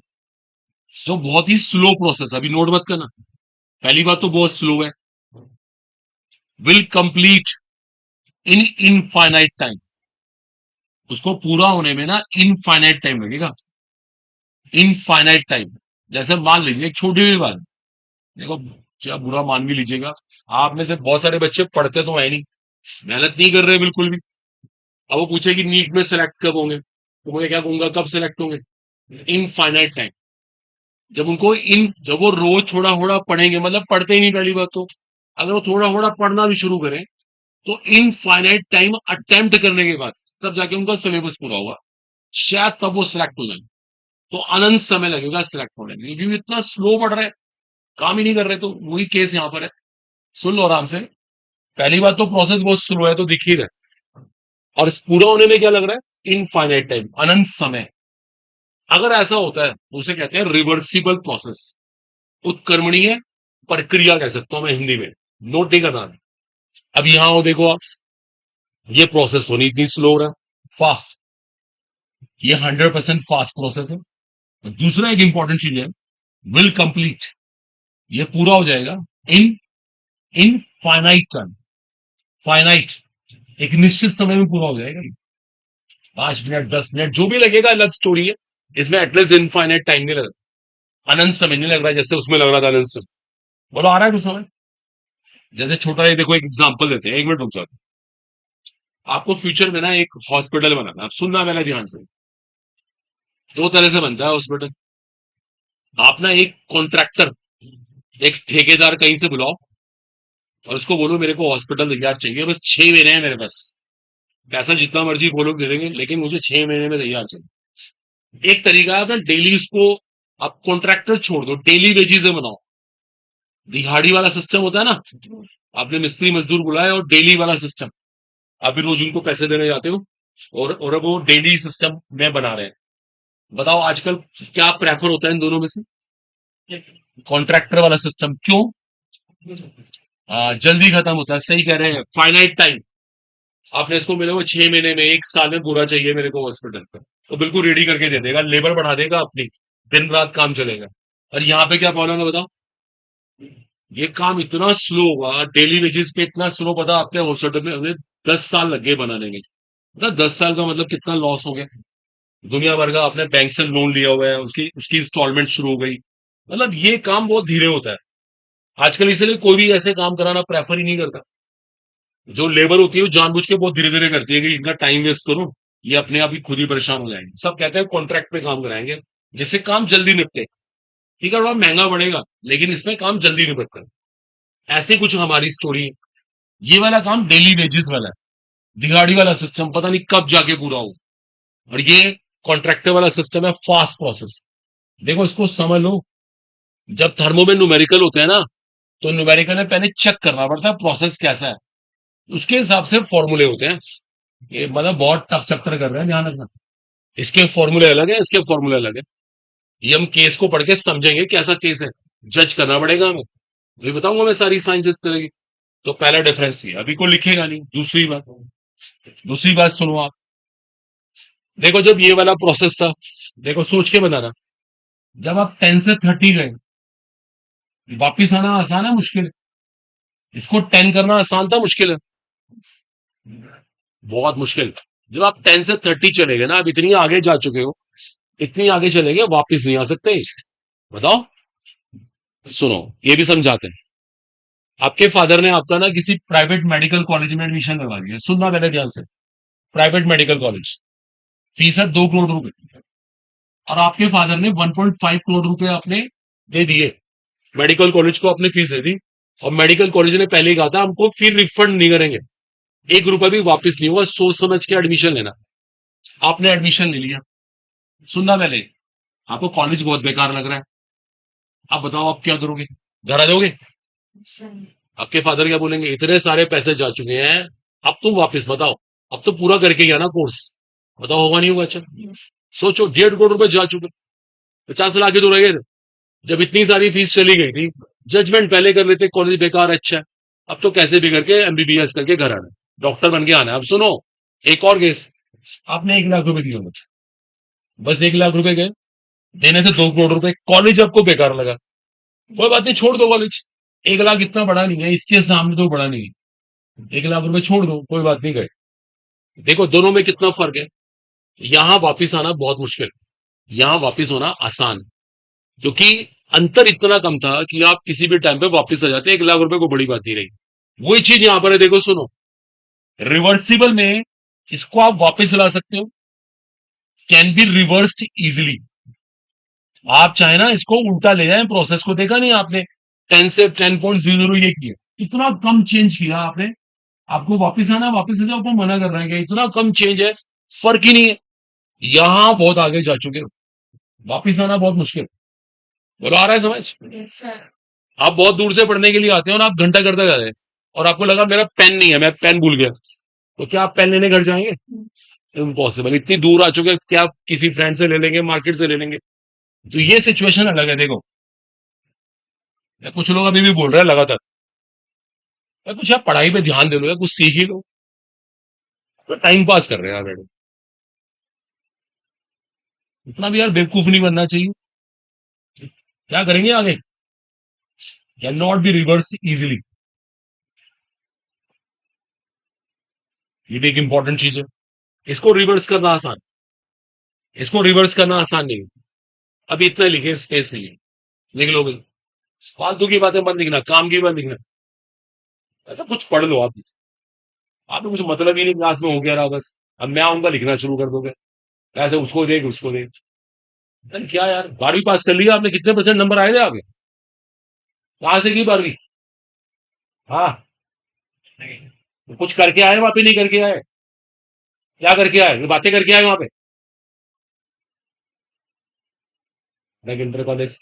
जो बहुत ही स्लो प्रोसेस है, अभी नोट मत करना, पहली बात तो बहुत स्लो है। Will complete in infinite time, उसको पूरा होने में ना इनफाइनाइट टाइम लगेगा। इनफाइनाइट टाइम, जैसे मान लीजिए एक छोटी हुई बात, देखो, क्या बुरा मान भी लीजिएगा, आप में से बहुत सारे बच्चे पढ़ते तो है नहीं, मेहनत नहीं कर रहे बिल्कुल भी। अब वो पूछे कि नीट में सेलेक्ट कब होंगे, तो मैं क्या कहूंगा, कब सेलेक्ट होंगे? Infinite time. जब वो रोज थोड़ा थोड़ा पढ़ेंगे, मतलब पढ़ते ही नहीं पहली बात तो, अगर वो थोड़ा थोड़ा पढ़ना भी शुरू करें, तो इनफाइनाइट टाइम अटेम्प्ट करने के बाद तब जाके उनका सिलेबस पूरा होगा, शायद तब वो सिलेक्ट हो जाए। तो अनंत समय लगेगा सिलेक्ट होने में, क्योंकि इतना स्लो पढ़ रहे हैं, काम ही नहीं कर रहे। तो वही केस यहाँ पर है, सुन लो आराम से। पहली बात तो प्रोसेस बहुत स्लो है, तो दिख ही रहा है। और इस पूरा होने में क्या लग रहा है? इनफाइनाइट टाइम, अनंत समय। अगर ऐसा होता है तो उसे कहते हैं रिवर्सिबल प्रोसेस, उत्कर्मणीय प्रक्रिया कह सकता हूं मैं हिंदी में। नोट नहीं करना। अब यहां हो देखो आप, ये प्रोसेस होनी इतनी स्लो हो रहा है, फास्ट, ये 100% फास्ट प्रोसेस है। और दूसरा एक इंपॉर्टेंट चीज है, विल कंप्लीट, ये पूरा हो जाएगा इन इन फाइनाइट टाइम। फाइनाइट, एक निश्चित समय में पूरा हो जाएगा। 5 मिनट 10 मिनट जो भी लगेगा अलग स्टोरी है, इसमें एटलीस्ट इनफाइनाइट टाइम नहीं लगा, अनंत समय नहीं लग रहा है, जैसे उसमें लग रहा था अनंत समय। बोलो आ रहा है कुछ समय? जैसे छोटा ही देखो, एक एग्जांपल देते हैं, 1 मिनट रुक जाओ। आपको फ्यूचर में ना एक हॉस्पिटल बनाना है, आप सुनना पहले ध्यान से। दो तरह से बनता है हॉस्पिटल। आप ना एक कॉन्ट्रैक्टर, एक ठेकेदार कहीं से बुलाओ, और उसको बोलो मेरे को हॉस्पिटल तैयार चाहिए, बस 6 महीने हैं मेरे पास, पैसा जितना मर्जी वो लोग दे देंगे, लेकिन मुझे 6 महीने में तैयार चाहिए। एक तरीका है, डेली उसको आप कॉन्ट्रैक्टर छोड़ दो, डेली वेजेस से बनाओ। दिहाड़ी वाला सिस्टम होता है ना, आपने मिस्त्री मजदूर बुलाया और डेली वाला सिस्टम, आप भी रोज उनको पैसे देने जाते हो, और अब वो डेली सिस्टम में बना रहे हैं। बताओ आजकल क्या प्रेफर होता है इन दोनों में से? कॉन्ट्रैक्टर वाला सिस्टम, क्यों? जल्दी खत्म होता है, सही कह रहे हैं, फाइनाइट टाइम। आपने इसको मिले वो 6 महीने में, 1 साल में पूरा चाहिए मेरे को हॉस्पिटल का, तो बिल्कुल रेडी करके दे देगा, लेबर बढ़ा देगा अपनी, दिन रात काम चलेगा। और यहाँ पे क्या प्रॉब्लम है बताओ? ये काम इतना स्लो होगा, डेली वेजेस पे इतना स्लो, पता आपके हॉस्पिटल में हमें 10 साल लग गए बनाने में। मतलब 10 साल का मतलब कितना लॉस हो गया। दुनिया भर का आपने बैंक से लोन लिया हुआ है, उसकी उसकी इंस्टॉलमेंट शुरू हो गई। मतलब ये काम बहुत धीरे होता है आजकल, इसलिए कोई भी ऐसे काम कराना प्रेफर ही नहीं करता। जो लेबर होती है वो जानबूझ के बहुत धीरे धीरे करती है कि इतना टाइम वेस्ट करूं, ये अपने आप ही खुद ही परेशान हो जाएंगे। सब कहते हैं कॉन्ट्रैक्ट पे काम कराएंगे, जिससे काम जल्दी निपटे। ठीक है, थोड़ा महंगा पड़ेगा, लेकिन इसमें काम जल्दी निपटता है। ऐसे कुछ हमारी स्टोरी है। ये वाला काम डेली वेजेस वाला है, दिहाड़ी वाला सिस्टम पता नहीं कब जाके पूरा हो। और ये कॉन्ट्रैक्टर वाला सिस्टम है, फास्ट प्रोसेस। देखो इसको समझ लो, जब थर्मो में न्यूमेरिकल होते हैं ना, तो न्यूमेरिकल में पहले चेक करना पड़ता है प्रोसेस कैसा है, उसके हिसाब से फॉर्मूले होते हैं। ये मतलब बहुत टफ चैप्टर कर रहे हैं, ध्यान रखना। इसके फॉर्मूले अलग है, इसके फॉर्मूले अलग है। ये हम केस को पढ़ के समझेंगे कैसा केस है, जज करना पड़ेगा हमें। ये बताऊंगा मैं सारी साइंस इस तरह की। तो पहला डिफरेंस ये, अभी कोई लिखेगा नहीं। दूसरी बात सुनो आप, देखो जब ये वाला प्रोसेस था, देखो सोच के बताना, जब आप 10 से 30 गए, वापिस आना आसान है मुश्किल है? इसको 10 करना आसान था मुश्किल है? बहुत मुश्किल। जब आप 10 से 30 चले गए ना, आप इतनी आगे जा चुके हो, इतनी आगे चले गए, वापिस नहीं आ सकते। बताओ। सुनो, ये भी समझाते हैं। आपके फादर ने आपका ना किसी प्राइवेट मेडिकल कॉलेज में एडमिशन करवा दिया, सुनना पहले ध्यान से। प्राइवेट मेडिकल कॉलेज, फीस है 2 करोड़ रुपए, और आपके फादर ने 1.5 करोड़ रुपए आपने दे दिए, मेडिकल कॉलेज को आपने फीस दे दी, और मेडिकल कॉलेज ने पहले ही कहा था हमको फिर रिफंड नहीं करेंगे, 1 रुपया भी वापस नहीं हुआ, सोच समझ के एडमिशन लेना। आपने एडमिशन ले लिया, सुनना पहले, आपको कॉलेज बहुत बेकार लग रहा है, आप बताओ आप क्या करोगे, घर आ जाओगे? आपके फादर क्या बोलेंगे, इतने सारे पैसे जा चुके हैं, अब तुम वापस बताओ, अब तो पूरा करके गया ना कोर्स, बताओ होगा नहीं होगा? अच्छा सोचो, 1.5 करोड़ रुपए जा चुके, 50 लाख ही तो रह गए थे। जब इतनी सारी फीस चली गई थी, जजमेंट पहले कर लेते कॉलेज बेकार है, अच्छा है, अब तो कैसे भी करके एमबीबीएस करके घर आना है, डॉक्टर बन के आना है। अब सुनो, एक और केस, आपने 1 लाख रुपए दिए मुझे, बस 1 लाख रुपए गए, देने से 2 करोड़ रुपए, कॉलेज आपको बेकार लगा, कोई बात नहीं, छोड़ दो कॉलेज, 1 लाख इतना बड़ा नहीं है, इसके सामने तो बड़ा नहीं है, 1 लाख रुपए छोड़ दो, कोई बात नहीं, गए। देखो दोनों में कितना फर्क है, यहां वापिस आना बहुत मुश्किल, यहां वापिस होना आसान, क्योंकि अंतर इतना कम था कि आप किसी भी टाइम पे वापस आ जाते, 1 लाख रुपए को बड़ी बात नहीं रही। वही चीज यहां पर है, देखो सुनो, रिवर्सिबल में इसको आप वापस ला सकते हो, कैन बी रिवर्स्ड इजिली। आप चाहे ना इसको उल्टा ले जाएं, प्रोसेस को देखा नहीं आपने, 10 से 10.00 ये किया, इतना कम चेंज किया आपने, आपको वापस आना, वापस आ जाओ, आपको मना कर रहे हैं क्या? इतना कम चेंज है, फर्क ही नहीं है, यहां बहुत आगे जा चुके हो, वापिस आना बहुत मुश्किल। बोलो आ रहा है समझ? आप बहुत दूर से पढ़ने के लिए आते हो और आप घंटा करते जा रहे हैं, और आपको लगा मेरा पेन नहीं है, मैं पेन भूल गया, तो क्या आप पेन लेने घर जाएंगे? इम्पॉसिबल, इतनी दूर आ चुके हैं, क्या आप किसी फ्रेंड से ले लेंगे, मार्केट से ले लेंगे? तो ये सिचुएशन अलग है, देखो, या कुछ लोग अभी भी बोल रहे हैं लगातार, या कुछ आप पढ़ाई पे ध्यान दे लो, या कुछ सीख ही लो, तो टाइम पास कर रहे हैं आप, इतना भी यार बेवकूफ नहीं बनना चाहिए। क्या करेंगे आगे, can not be reverse easily, ये भी एक इंपॉर्टेंट चीज है, इसको रिवर्स करना आसान, इसको रिवर्स करना आसान नहीं है। अभी इतना लिखे, स्पेस नहीं है, लिख लो भाई, फालतू की बातें मत लिखना, काम की मत लिखना, ऐसा कुछ पढ़ लो आप कुछ मतलब ही नहीं क्लास में हो गया रहा बस, अब मैं आऊंगा लिखना शुरू कर दोगे, ऐसे उसको देख उसको देख। अरे क्या यार, 12वीं पास कर लिया आपने, कितने परसेंट नंबर आए थे आपके, कहां से की 12वीं? हाँ, तो कुछ करके आए वहां पे, नहीं करके आए? क्या करके आए, ये बातें करके आए वहां पे? इंटर कॉलेज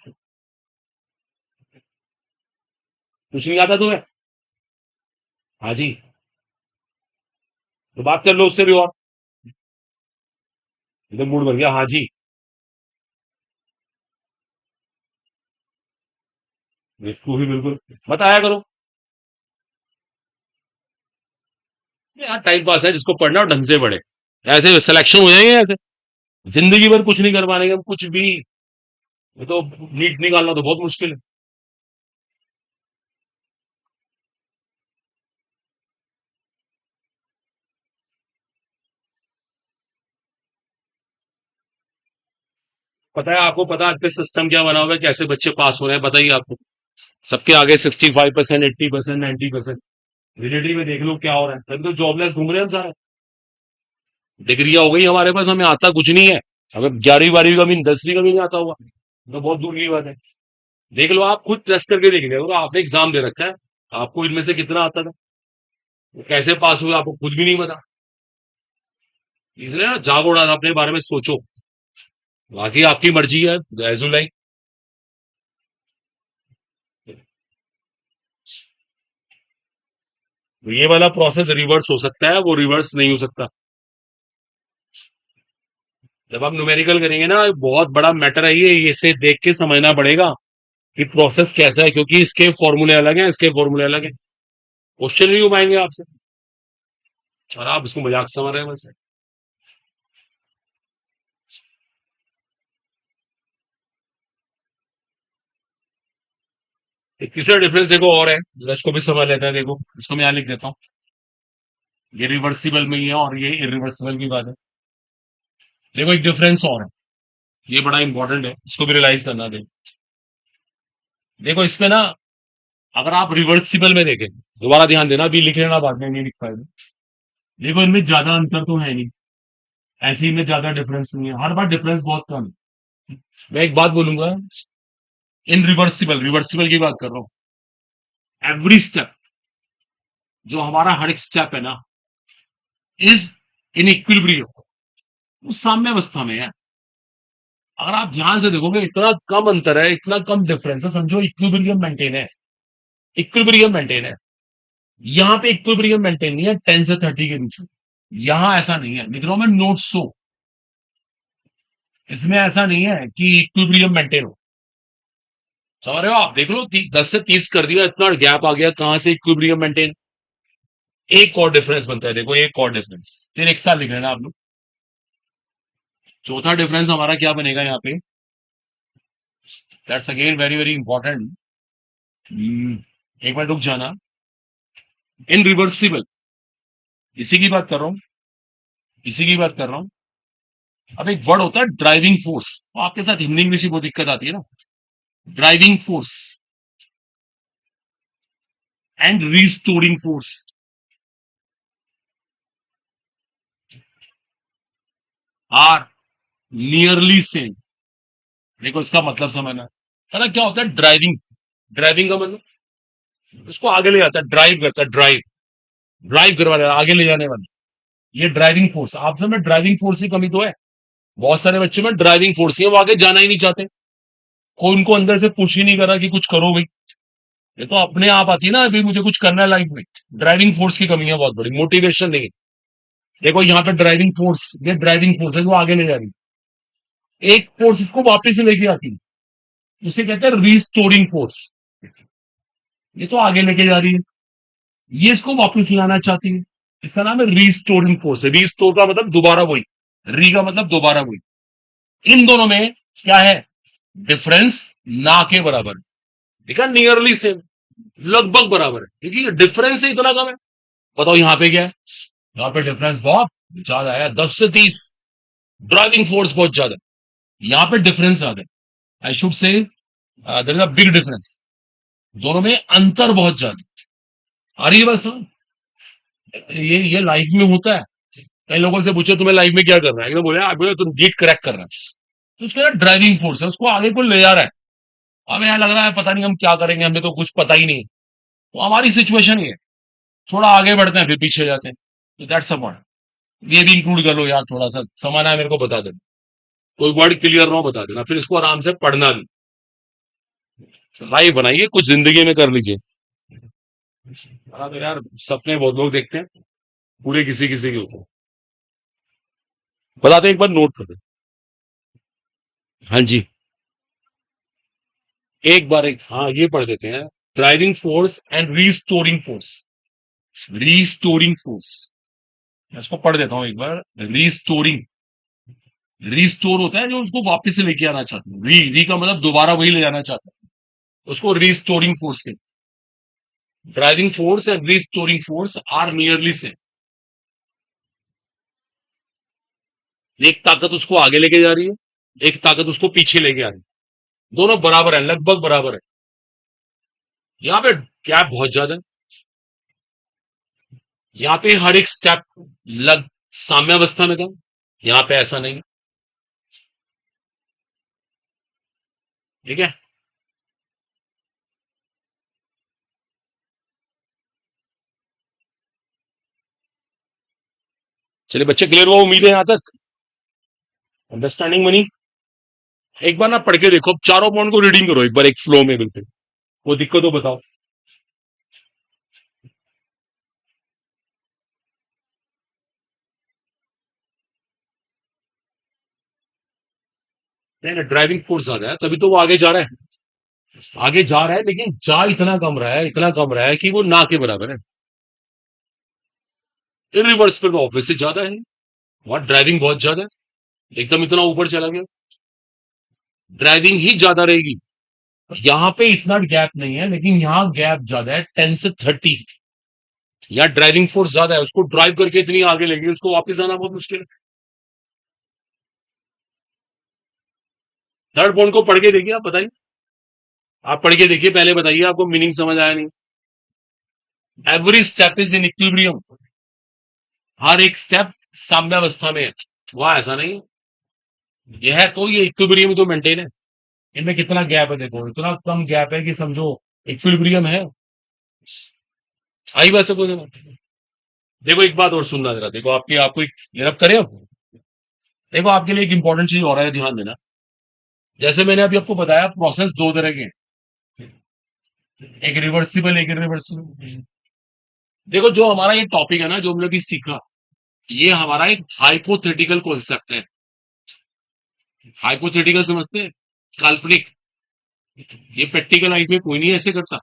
कुछ नहीं आता तुम्हें? हाँ जी, तो बात कर लो उससे भी, और एकदम मूड बन गया, हाँ जी, इसको भी बिल्कुल बताया करो, यार टाइम पास है, जिसको पढ़ना हो ढंग से पढ़े, ऐसे सिलेक्शन हो जाएंगे ऐसे, जिंदगी भर कुछ नहीं कर पाएंगे हम, कुछ भी, ये तो नीट निकालना तो बहुत मुश्किल है। पता है आपको, पता है आज का सिस्टम क्या बना हुआ है, कैसे बच्चे पास हो रहे हैं, बताइए आपको, सबके आगे 65%, 80%, 90%, रिलेटिव में देख लो क्या हो रहा है, तभी तो जॉबलेस घूम रहे हैं हम सारे, डिग्रियां हो गई हमारे पास, हमें आता कुछ नहीं है, हमें 11वीं 12वीं का भी 10वीं का भी नहीं आता हुआ, तो बहुत दूर की बात है। देख लो, आप खुद टेस्ट करके देख लो, आपने एग्जाम दे रखा है, आपको इनमें से कितना आता था, कैसे पास हुए आपको खुद भी नहीं पता, इसलिए ना जागो, उड़ा अपने बारे में सोचो, बाकी आपकी मर्जी है, एज यू लाइक। ये वाला प्रोसेस रिवर्स हो सकता है, वो रिवर्स नहीं हो सकता। जब आप न्यूमेरिकल करेंगे ना, बहुत बड़ा मैटर है ये, इसे देख के समझना पड़ेगा कि प्रोसेस कैसा है, क्योंकि इसके फॉर्मूले अलग हैं, इसके फॉर्मूले अलग हैं, क्वेश्चन नहीं हो पाएंगे आपसे, और आप इसको मजाक समझ रहे हैं बस। एक तीसरा डिफरेंस देखो और है, इसको भी समझ लेते हैं, देखो इसको मैं यहाँ लिख देता हूँ, ये रिवर्सिबल में ही है और ये इरिवर्सिबल की बात है। देखो एक डिफरेंस और है, ये बड़ा इंपॉर्टेंट है, इसको भी रियलाइज करना। देखो इसमें ना, अगर आप रिवर्सिबल में देखें, दोबारा ध्यान देना, अभी लिख लेना, बाद में नहीं लिख पाएगा, देखो इनमें ज्यादा अंतर तो है नहीं, ऐसे ही में ज्यादा डिफरेंस नहीं है, हर बार डिफरेंस बहुत कम है। मैं एक बात बोलूंगा, इन रिवर्सिबल रिवर्सिबल की बात कर रहा हूँ। एवरी स्टेप, जो हमारा हर एक स्टेप है ना, इज इन इक्विलिब्रियम, वो साम्य अवस्था में है। अगर आप ध्यान से देखोगे इतना कम अंतर है, इतना कम डिफरेंस है, समझो इक्विलिब्रियम मेंटेन है। इक्विलिब्रियम मेंटेन है। यहाँ पे इक्विलिब्रियम मेंटेन नहीं है 10 से 30 के बीच में। यहां ऐसा नहीं है, लिख रहा हूं मैं नोट सो, इसमें ऐसा नहीं है कि इक्विलिब्रियम मेंटेन हो। समझ रहे हो आप? देख लो 10 से 30 कर दिया, इतना गैप आ गया, कहां से इक्विलिब्रियम मेंटेन। एक और डिफरेंस बनता है, देखो एक और डिफरेंस, फिर एक साथ लिख लेना आप लोग। चौथा डिफरेंस हमारा क्या बनेगा यहाँ पे, that's again very very important. एक बार रुक जाना। इन रिवर्सिबल, इसी की बात कर रहा हूं, इसी की बात कर रहा हूं। अब एक वर्ड होता है ड्राइविंग फोर्स, तो आपके साथ हिंदी इंग्लिश की बहुत दिक्कत आती है ना। Driving force and restoring force are nearly same. देखो इसका मतलब समझना, सारा क्या होता है ड्राइविंग, ड्राइविंग का मतलब उसको आगे ले जाता है, ड्राइव करता है, ड्राइव, ड्राइव करवा रहा है, आगे ले जाने वाला। ये ड्राइविंग फोर्स, आप समय ड्राइविंग फोर्स की कमी तो है। बहुत सारे बच्चों में ड्राइविंग फोर्स ही है, वो आगे जाना ही नहीं चाहते। कोई उनको अंदर से पुश ही नहीं कर रहा कि कुछ करो भाई। ये तो अपने आप आती है ना, अभी मुझे कुछ करना है लाइफ में। ड्राइविंग फोर्स की कमी है बहुत बड़ी, मोटिवेशन नहीं है। देखो यहाँ पे ड्राइविंग फोर्स, ये ड्राइविंग फोर्स है जो आगे ले जा रही है। एक फोर्स इसको वापस से लेके आती है, उसे कहते हैं रिस्टोरिंग फोर्स। ये तो आगे लेके जा रही है, ये इसको वापस लाना चाहती है, इसका नाम है रिस्टोरिंग फोर्स है। रिस्टोर का मतलब दोबारा वही, री का मतलब दोबारा वही। इन दोनों में क्या है डिफरेंस, ना के बराबर। देखा, नियरली सेम, लगभग बराबर है, क्योंकि डिफरेंस ही इतना कम है। बताओ यहाँ पे क्या है, यहाँ पे डिफरेंस बहुत ज्यादा है, 10 से 30। ड्राइविंग फोर्स बहुत ज्यादा है, यहाँ पे डिफरेंस ज्यादा है। I should say there is a big difference, दोनों में अंतर बहुत ज्यादा है। आ रही है बस, ये लाइफ में होता है। कई लोगों से पूछो तुम्हें लाइफ में क्या करना है, बोले बोले तुम गेट क्रैक करना है, तो उसका ड्राइविंग फोर्स है, उसको आगे को ले जा रहा है। हमें यहाँ लग रहा है पता नहीं हम क्या करेंगे, हमें तो कुछ पता ही नहीं। तो हमारी सिचुएशन ही है, थोड़ा आगे बढ़ते हैं फिर पीछे जाते हैं। तो दैट्स अ पॉइंट, ये भी इंक्लूड कर लो यार, थोड़ा सा समझना है मेरे को बता देना, कोई वर्ड क्लियर ना हो बता देना, फिर इसको आराम से पढ़ना भी। लाइफ बनाइए, कुछ जिंदगी में कर लीजिए। हाँ तो यार, सपने बहुत लोग देखते हैं, पूरे किसी किसी के ऊपर बताते हैं, एक बार नोट कर दे। हाँ जी, एक बार एक, हाँ ये पढ़ देते हैं। Driving force and restoring force, restoring force, इसको पढ़ देता हूं एक बार। रीस्टोरिंग, रीस्टोर होता है जो उसको वापस से लेके आना चाहते हैं, री का मतलब दोबारा वही ले जाना चाहता है, उसको रीस्टोरिंग फोर्स के। Driving force and restoring force are nearly same. एक ताकत उसको आगे लेके जा रही है, एक ताकत उसको पीछे लेके आ रही है, दोनों बराबर है, लगभग बराबर है। यहाँ पे गैप बहुत ज्यादा है, यहाँ पे हर एक स्टेप लग साम्यावस्था में था, यहाँ पे ऐसा नहीं। ठीक है, चलिए बच्चे, क्लियर हुआ उम्मीद है यहाँ तक, अंडरस्टैंडिंग बनी। एक बार ना पढ़ के देखो, अब चारों पॉइंट को रीडिंग करो एक बार, एक फ्लो में बिल्कुल, वो दिक्कत हो बताओ। नहीं, ड्राइविंग फोर्स ज्यादा है, तभी तो वो आगे जा रहा है, आगे जा रहा है, लेकिन जा इतना कम रहा है, इतना कम रहा है कि वो ना के बराबर है। इन रिवर्स पे तो ऑब्वियसली ज्यादा है, वहां ड्राइविंग बहुत ज्यादा है, एकदम इतना ऊपर चला गया, ड्राइविंग ही ज्यादा रहेगी। यहाँ पे इतना गैप नहीं है, लेकिन यहाँ गैप ज्यादा है, 10 से 30। यहाँ ड्राइविंग फोर्स ज्यादा है, उसको ड्राइव करके इतनी आगे लेगी, उसको वापस आना बहुत मुश्किल है। थर्ड पॉइंट को पढ़ के देखिए, आप बताइए, आप पढ़ के देखिए पहले, बताइए आपको मीनिंग समझ आया नहीं। Every step is in equilibrium, हर एक स्टेप साम्यावस्था में है। वहां ऐसा नहीं है। ये है तो ये इक्विलिब्रियम तो मेंटेन है। इनमें कितना गैप है, देखो इतना कम गैप है कि समझो इक्विलिब्रियम है। आई वैसे कोई बात नहीं। देखो एक बात और सुनना जरा, देखो आपकी आपको ये अब करें अब। देखो आपके लिए एक इंपॉर्टेंट चीज और है, ध्यान देना। जैसे मैंने अभी आपको बताया प्रोसेस दो तरह के हैं, एक रिवर्सिबल एक इरिवर्सिबल। देखो जो हमारा ये टॉपिक है ना, जो हमने अभी सीखा, ये हमारा एक हाइपोथेटिकल कॉन्सेप्ट है। हाइपोथेटिकल समझते हैं? काल्पनिक। ये प्रैक्टिकल लाइफ में कोई नहीं ऐसे करता।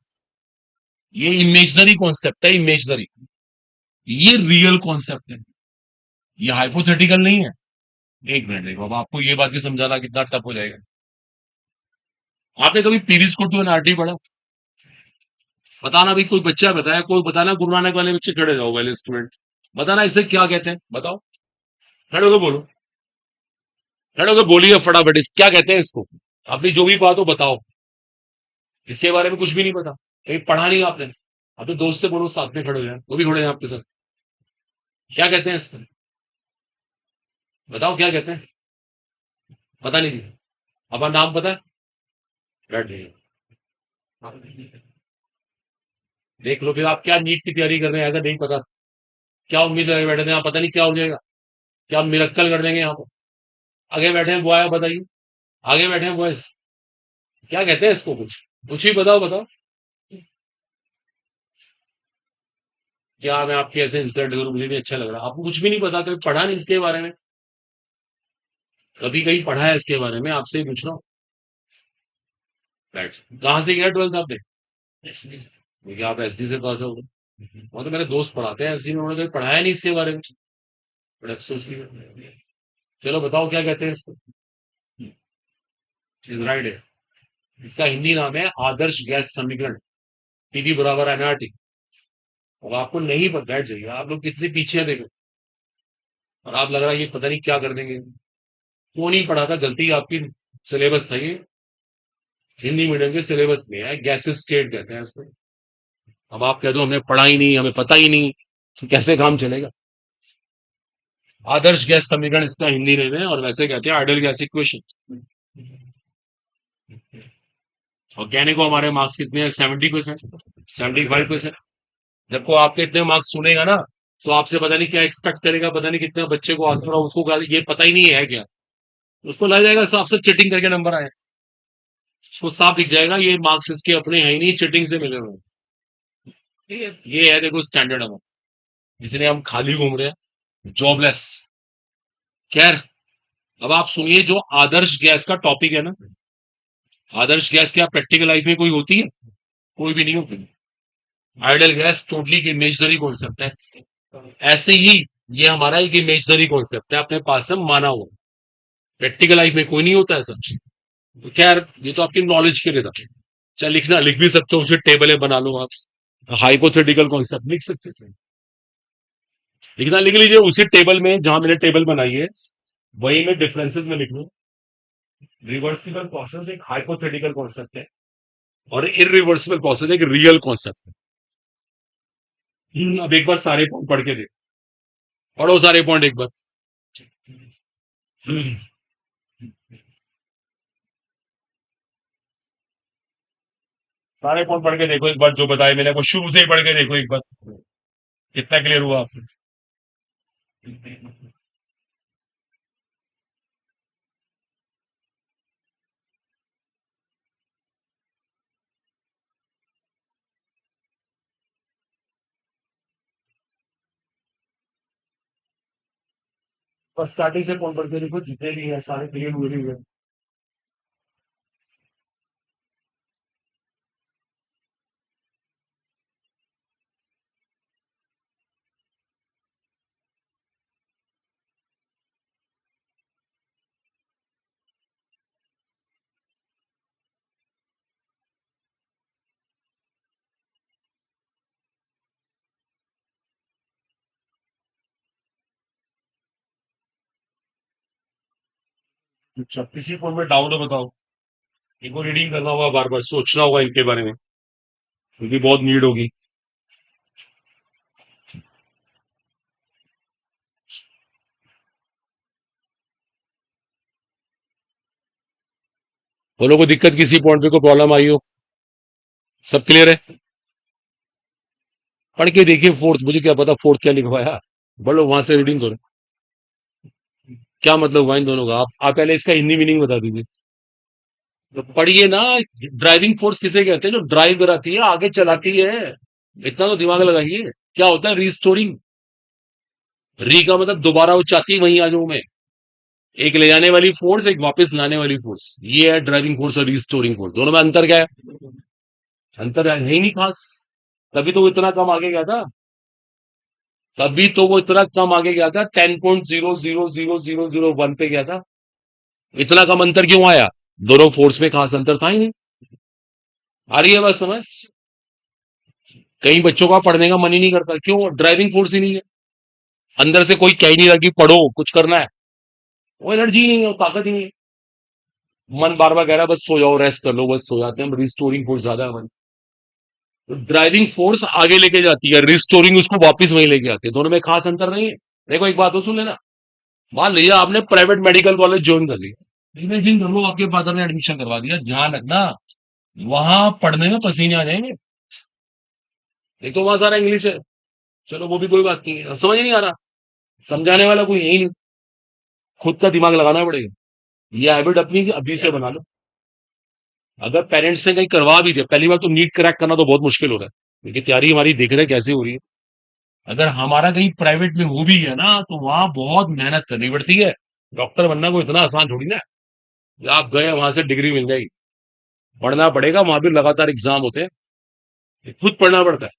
ये इमेजनरी कॉन्सेप्ट है, इमेजनरी। ये रियल कॉन्सेप्ट है, ये हाइपोथेटिकल नहीं है। एक मिनट देखो, अब आपको ये बात ही समझाना कितना टफ हो जाएगा। आपने कभी पीवी स्कूल टू एनआरटी पढ़ा? बताना भी, कोई बच्चा बताया, कोई बताना, गुरु नानक वाले बच्चे खड़े जाओ, वाले स्टूडेंट। बताना इसे क्या कहते हैं, बताओ। खड़े होकर बोलो, खड़े होकर बोलिए फटाफट, इस क्या कहते हैं इसको। अपनी जो भी बात हो बताओ। इसके बारे में कुछ भी नहीं पता, कहीं पढ़ा नहीं आपने। अपने दोस्त से बोलो साथ में खड़े हो जाए, वो भी खड़े हैं आपके साथ। क्या कहते हैं इसको, बताओ क्या कहते हैं। पता नहीं। अपना नाम पता है? बैठ जाइए। देख लो फिर, आप क्या नीट की तैयारी कर रहे हैं अगर नहीं पता। क्या उम्मीद लगे बैठे थे यहाँ, पता नहीं क्या हो जाएगा। क्या हम मिरक्कल कर देंगे यहाँ पर। आगे बैठे हैं बॉय, बताइए। आगे बैठे हैं बॉयज, क्या कहते हैं इसको, कुछ कुछ ही बताओ, बताओ। क्या मैं आपकी ऐसे इंसल्ट करूं, मुझे भी अच्छा लग रहा है। आपको कुछ भी नहीं पता, कभी पढ़ा नहीं इसके बारे में? कभी कहीं पढ़ा है इसके बारे में, आपसे ही पूछ रहा हूँ। राइट। कहाँ से किया ट्वेल्थ आपने? देखिए आप एसडी से पास हो। वो तो मेरे दोस्त पढ़ाते हैं एसडी में, उन्होंने कभी पढ़ाया नहीं इसके बारे में। बड़े अफसोस की बात है। चलो बताओ क्या कहते हैं इसको। राइट है। इसका हिंदी नाम है आदर्श गैस समीकरण। पीवी बराबर एनआरटी। अब आपको नहीं पता, बैठ जाइए, आप लोग कितने पीछे हैं देखो। और आप लग रहा है ये पता नहीं क्या कर देंगे। क्यों नहीं पढ़ा था, गलती आपकी। सिलेबस था ये, हिंदी मीडियम के सिलेबस में है, गैसेस स्टेट कहते हैं इसको। अब आप कह दो हमने पढ़ा ही नहीं, हमें पता ही नहीं, तो कैसे काम चलेगा। आदर्श गैस समीकरण इसका हिंदी नेम है, और वैसे कहते हैं आइडियल गैस इक्वेशन। और कहने को हमारे मार्क्स कितने हैं, 70%, 75%। जब को आपके इतने मार्क्स सुनेगा ना, तो आपसे पता नहीं क्या एक्सपेक्ट करेगा, पता नहीं कितने बच्चे को आता, उसको ये पता ही नहीं है क्या। उसको लग जाएगा साफ साफ चीटिंग करके नंबर आए। उसको साफ दिख जाएगा ये मार्क्स इसके अपने हैं ही नहीं, चीटिंग से मिले हुए हैं। ये है देखो स्टैंडर्ड हमारा, इसलिए हम खाली घूम रहे हैं, जॉबलेस। खैर, अब आप सुनिए, जो आदर्श गैस का टॉपिक है ना, आदर्श गैस क्या प्रैक्टिकल लाइफ में कोई होती है? कोई भी नहीं होती। आइडियल गैस टोटली एक इमेजनरी कॉन्सेप्ट है। ऐसे ही ये हमारा एक इमेजनरी कॉन्सेप्ट है, अपने पास से माना हुआ। प्रैक्टिकल लाइफ में कोई नहीं होता ऐसा। तो खैर, ये तो आपकी नॉलेज के लिए था। चाहे लिखना लिख भी सकते हो, उसे टेबलें बना लो आप। हाइपोथेटिकल कॉन्सेप्ट लिख सकते थे। लिखना लिख लीजिए, उसी टेबल में जहां मैंने टेबल बनाई है, वही में डिफरेंसेस में लिख लूं। रिवर्सिबल प्रोसेस एक हाइपोथेटिकल कॉन्सेप्ट है, और इरिवर्सिबल प्रोसेस एक रियल कॉन्सेप्ट है। अब एक बार सारे पॉइंट पढ़ के देखो, पढ़ो सारे पॉइंट एक बार। हम्म, सारे पॉइंट पढ़ के देखो एक बार, जो बताए मैंने, को शुरू से ही पढ़ के देखो एक बार, कितना क्लियर हुआ आपको। बस स्टार्टिंग से पॉइंट पढ़ के देखो, जितने भी है सारे क्लियर हुए हुए। अच्छा, किसी पॉइंट में डाउट हो बताओ। इनको रीडिंग करना होगा, बार बार सोचना होगा इनके बारे में, क्योंकि बहुत नीड होगी। बोलो को दिक्कत किसी पॉइंट पे कोई प्रॉब्लम आई हो? सब क्लियर है? पढ़ के देखिए फोर्थ, मुझे क्या पता फोर्थ क्या लिखवाया। बोलो वहां से रीडिंग करो। क्या मतलब हुआ इन दोनों का? आप पहले इसका हिंदी मीनिंग बता दीजिए। तो पढ़िए ना। ड्राइविंग फोर्स किसे कहते हैं? जो ड्राइव कराती है, आगे चलाती है। इतना तो दिमाग लगाइए। क्या होता है रिस्टोरिंग? री का मतलब दोबारा वो चाहती है वहीं आ जाऊं मैं। एक ले जाने वाली फोर्स, एक वापस लाने वाली फोर्स, ये है ड्राइविंग फोर्स और रिस्टोरिंग फोर्स। दोनों में अंतर क्या है? अंतर है ही नहीं खास। तभी तो वो इतना कम आगे गया था। तभी तो वो इतना कम आगे गया था, 10.0000001 पे गया था। इतना कम अंतर क्यों आया? दोनों फोर्स में खास अंतर था ही नहीं। आ रही है बात समझ? कई बच्चों का पढ़ने का मन ही नहीं करता, क्यों? ड्राइविंग फोर्स ही नहीं है। अंदर से कोई कह ही नहीं रहा कि पढ़ो, कुछ करना है। वो एनर्जी ही नहीं है, वो ताकत ही नहीं है। मन बार बार कह रहा है बस सो जाओ, रेस्ट कर लो, बस सो जाते हैं। रिस्टोरिंग फोर्स ज्यादा है मन। तो ड्राइविंग फोर्स आगे लेके जाती है, रिस्टोरिंग उसको वापस वहीं लेके आती है। दोनों में खास अंतर नहीं है। देखो एक बात तो सुन लेना। मान लीजिए आपने प्राइवेट मेडिकल कॉलेज ज्वाइन कर लिया, इमेजिन कर लो आपके फादर ने एडमिशन करवा दिया, ध्यान रखना वहां पढ़ने में पसीने आ जाएंगे। एक तो वहां सारा इंग्लिश है। चलो वो भी कोई बात नहीं है, समझ नहीं आ रहा, समझाने वाला कोई है ही नहीं। खुद का दिमाग लगाना पड़ेगा। ये हैबिट अपनी अभी से बना लो। अगर पेरेंट्स ने कहीं करवा भी दिया, पहली बार तो नीट क्रैक करना तो बहुत मुश्किल हो रहा है, क्योंकि तैयारी हमारी देख रहे हैं कैसे हो रही है। अगर हमारा कहीं प्राइवेट में हो भी है ना, तो वहां बहुत मेहनत करनी पड़ती है। डॉक्टर बनना कोई इतना आसान थोड़ी ना है। आप गए वहां से डिग्री मिल जाएगी। पढ़ना पड़ेगा, वहां भी लगातार एग्जाम होते हैं, खुद पढ़ना पड़ता है।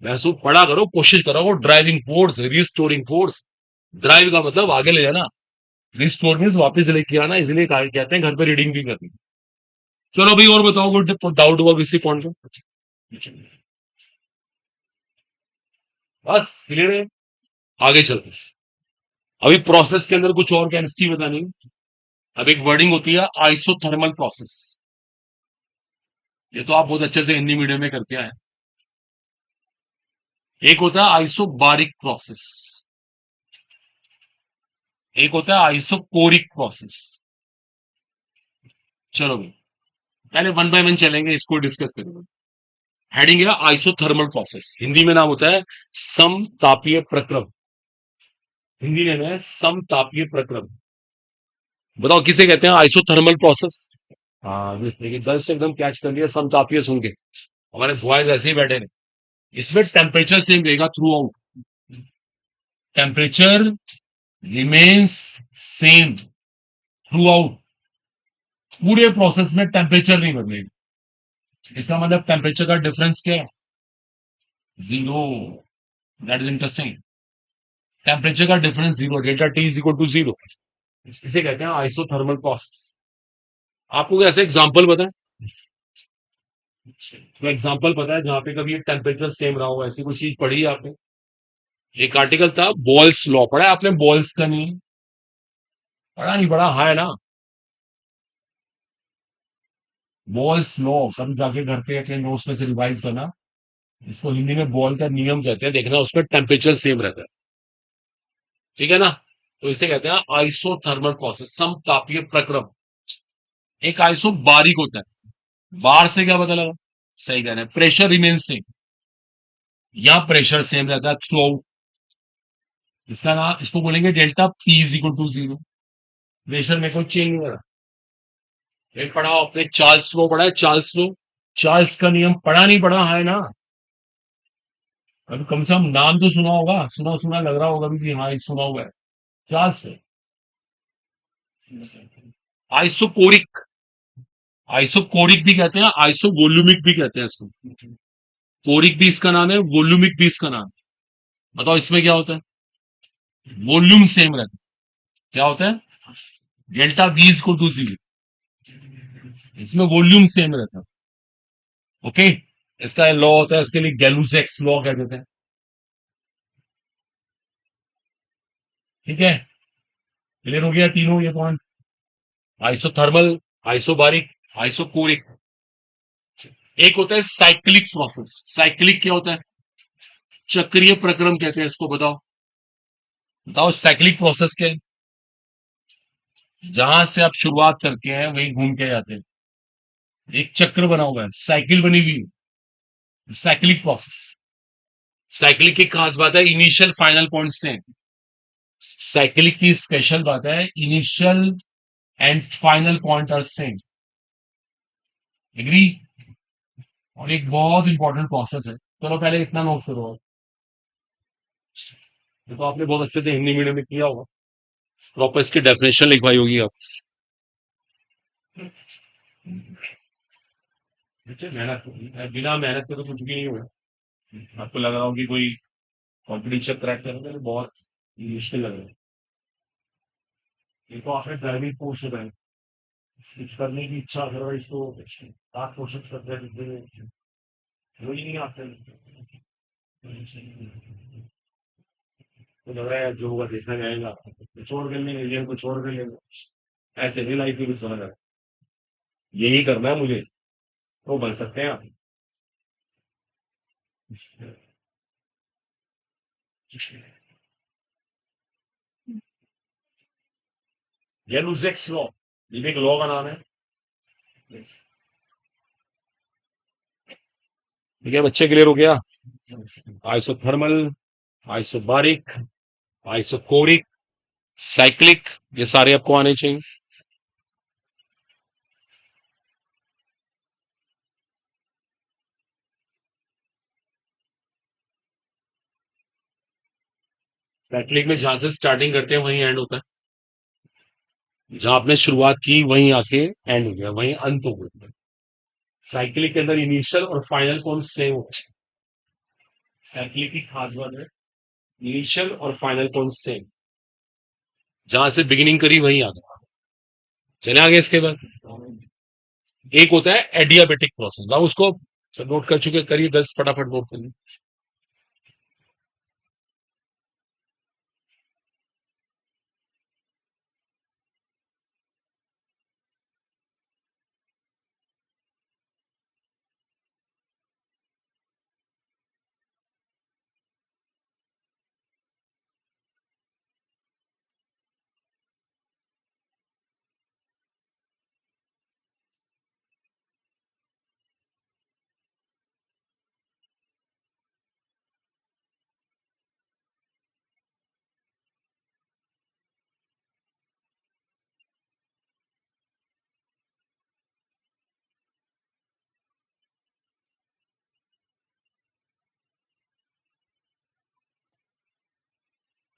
महसूस पढ़ा करो, कोशिश करो। वो driving force, restoring force. Drive का मतलब आगे ले जाना, रिस्टोर मीन्स वापस लेके आना, इसलिए कहते हैं घर पे रीडिंग भी करनी। चलो भाई और बताओ, कोई डाउट हुआ किसी पॉइंट पे? बस क्लियर है। आगे चलते हैं। अभी प्रोसेस के अंदर कुछ और केमिस्ट्री बतानी है। अब एक वर्डिंग होती है आइसोथर्मल प्रोसेस। ये तो आप बहुत अच्छे से हिंदी मीडियम में करके आए। एक होता है आइसोबारिक प्रोसेस, एक होता है आइसोकोरिक प्रोसेस। चलो भाई पहले वन बाय वन चलेंगे, इसको डिस्कस करेंगे। हेडिंग है आइसोथर्मल प्रोसेस, हिंदी में नाम होता है समतापीय प्रक्रम। हिंदी में है समतापीय प्रक्रम। बताओ किसे कहते हैं आइसोथर्मल प्रोसेस? हाँ देखिए, गर्ल्स से एकदम कैच कर लिया समतापीय सुन के। हमारे बॉयज ऐसे ही बैठे हैं। इसमें टेम्परेचर सेम रहेगा थ्रू आउट। Temperature remains same throughout. पूरे प्रोसेस में टेम्परेचर नहीं बदलेगा। इसका मतलब टेम्परेचर का डिफरेंस क्या है? Zero. That is interesting. Temperature का difference zero, delta T is equal to zero. इसे कहते हैं आइसोथर्मल प्रोसेस। आपको कैसे एग्जांपल पता है? तो एग्जांपल पता है जहां पे कभी टेम्परेचर सेम रहा हो, ऐसी कोई चीज पढ़ी है आपने? एक आर्टिकल था बॉयल्स लॉ, पढ़ा है आपने बॉयल्स का नियम? पढ़ा नहीं पढ़ा? है ना। बॉयल्स लॉ कभी जाके घर पे अपने नोट्स में से रिवाइज करना। इसको हिंदी में बॉयल का नियम कहते हैं, देखना उसमें टेम्परेचर सेम रहता है। ठीक है ना। तो इसे कहते हैं आइसोथर्मल प्रोसेस, समतापीय प्रक्रम। एक आइसो बारिक होता है। बार से क्या पता लगा? सही कह रहे हैं, प्रेशर रिमेन सेम। यहां प्रेशर सेम रहता है थ्रू आउट। इसका नाम, इसको बोलेंगे delta P is equal to zero. Pressure में कोई चेंज नहीं हो रहा। एक पढ़ा आपने चार्ल्स लो, पढ़ा है चार्ल्स लो? चार्ल्स का नियम पढ़ा नहीं पढ़ा है ना? अभी कम से कम नाम तो सुना होगा, सुना सुना लग रहा होगा भी कि हाँ ये सुना हुआ है। चार्ल्स। आइसोकोरिक। आइसोकोरिक भी कहते हैं, आइसोवोल्यूमिक भी कहते हैं इसको। कोरिक भी इसका नाम है, वोल्यूमिक भी इसका नाम है। बताओ इसमें क्या होता है? वॉल्यूम सेम रहता है। क्या होता है? Delta V is equal to zero. इसमें वॉल्यूम सेम रहता है। ओके। इसका लॉ होता है, उसके लिए गैलूजेक्स लॉ कह देते हैं। ठीक है। क्लियर हो गया तीनों ये पॉइंट? Isothermal, isobaric, isochoric. एक होता है साइक्लिक प्रोसेस। साइक्लिक क्या होता है? चक्रीय प्रक्रम कहते हैं इसको। बताओ बताओ साइक्लिक प्रोसेस क्या है? जहां से आप शुरुआत करके हैं वहीं घूम के जाते हैं। एक चक्र बना हुआ है, साइकिल बनी हुई है, साइक्लिक प्रोसेस। साइकिलिक की खास बात है इनिशियल फाइनल पॉइंट से, साइकिलिक की स्पेशल बात है initial and final point are same. Agree? और एक बहुत इंपॉर्टेंट प्रोसेस है। चलो पहले इतना नोट करो। ये तो आपने बहुत अच्छे से हिंदी मीडियम में किया होगा, प्रॉपर इसकी डेफिनेशन लिखवाई होगी आप। देखिए मेहनत, बिना मेहनत के तो कुछ भी नहीं होगा। आपको लग रहा हो कि कोई कॉम्पिटिशन क्रैक करने में बहुत मुश्किल लग रहा है। ये तो आपने ड्राइविंग कोर्स है, कुछ करने की इच्छा, अदरवाइज तो आप कोशिश करते हैं, वो ही नहीं आते। तो लग रहा है जो होगा देखा जाएगा, कुछ और कर लेंगे, ये कुछ और कर लेंगे। ऐसे नहीं लाइफ में कुछ होना है, यही करना है मुझे, तो बन सकते हैं आप। ये लुजेक्स लॉ, ये भी एक लॉ का नाम है। ठीक है बच्चे, क्लियर हो गया? आइसोथर्मल, आइसोबारिक, आइसोकोरिक, साइक्लिक, ये सारे आपको आने चाहिए। साइक्लिक में जहां से स्टार्टिंग करते हैं वहीं एंड होता है, जहां आपने शुरुआत की वहीं आके एंड हो गया, वहीं अंत हो गया। साइक्लिक के अंदर इनिशियल और फाइनल कौन सेम होता है। साइक्लिक की खास बात है इनिशियल और फाइनल कौन सेम, जहां से बिगिनिंग करी वहीं आ गया। चले आगे इसके बाद एक होता है एडियाबेटिक प्रोसेस, आप उसको नोट कर चुके, करिए 10 फटाफट नोट करिए।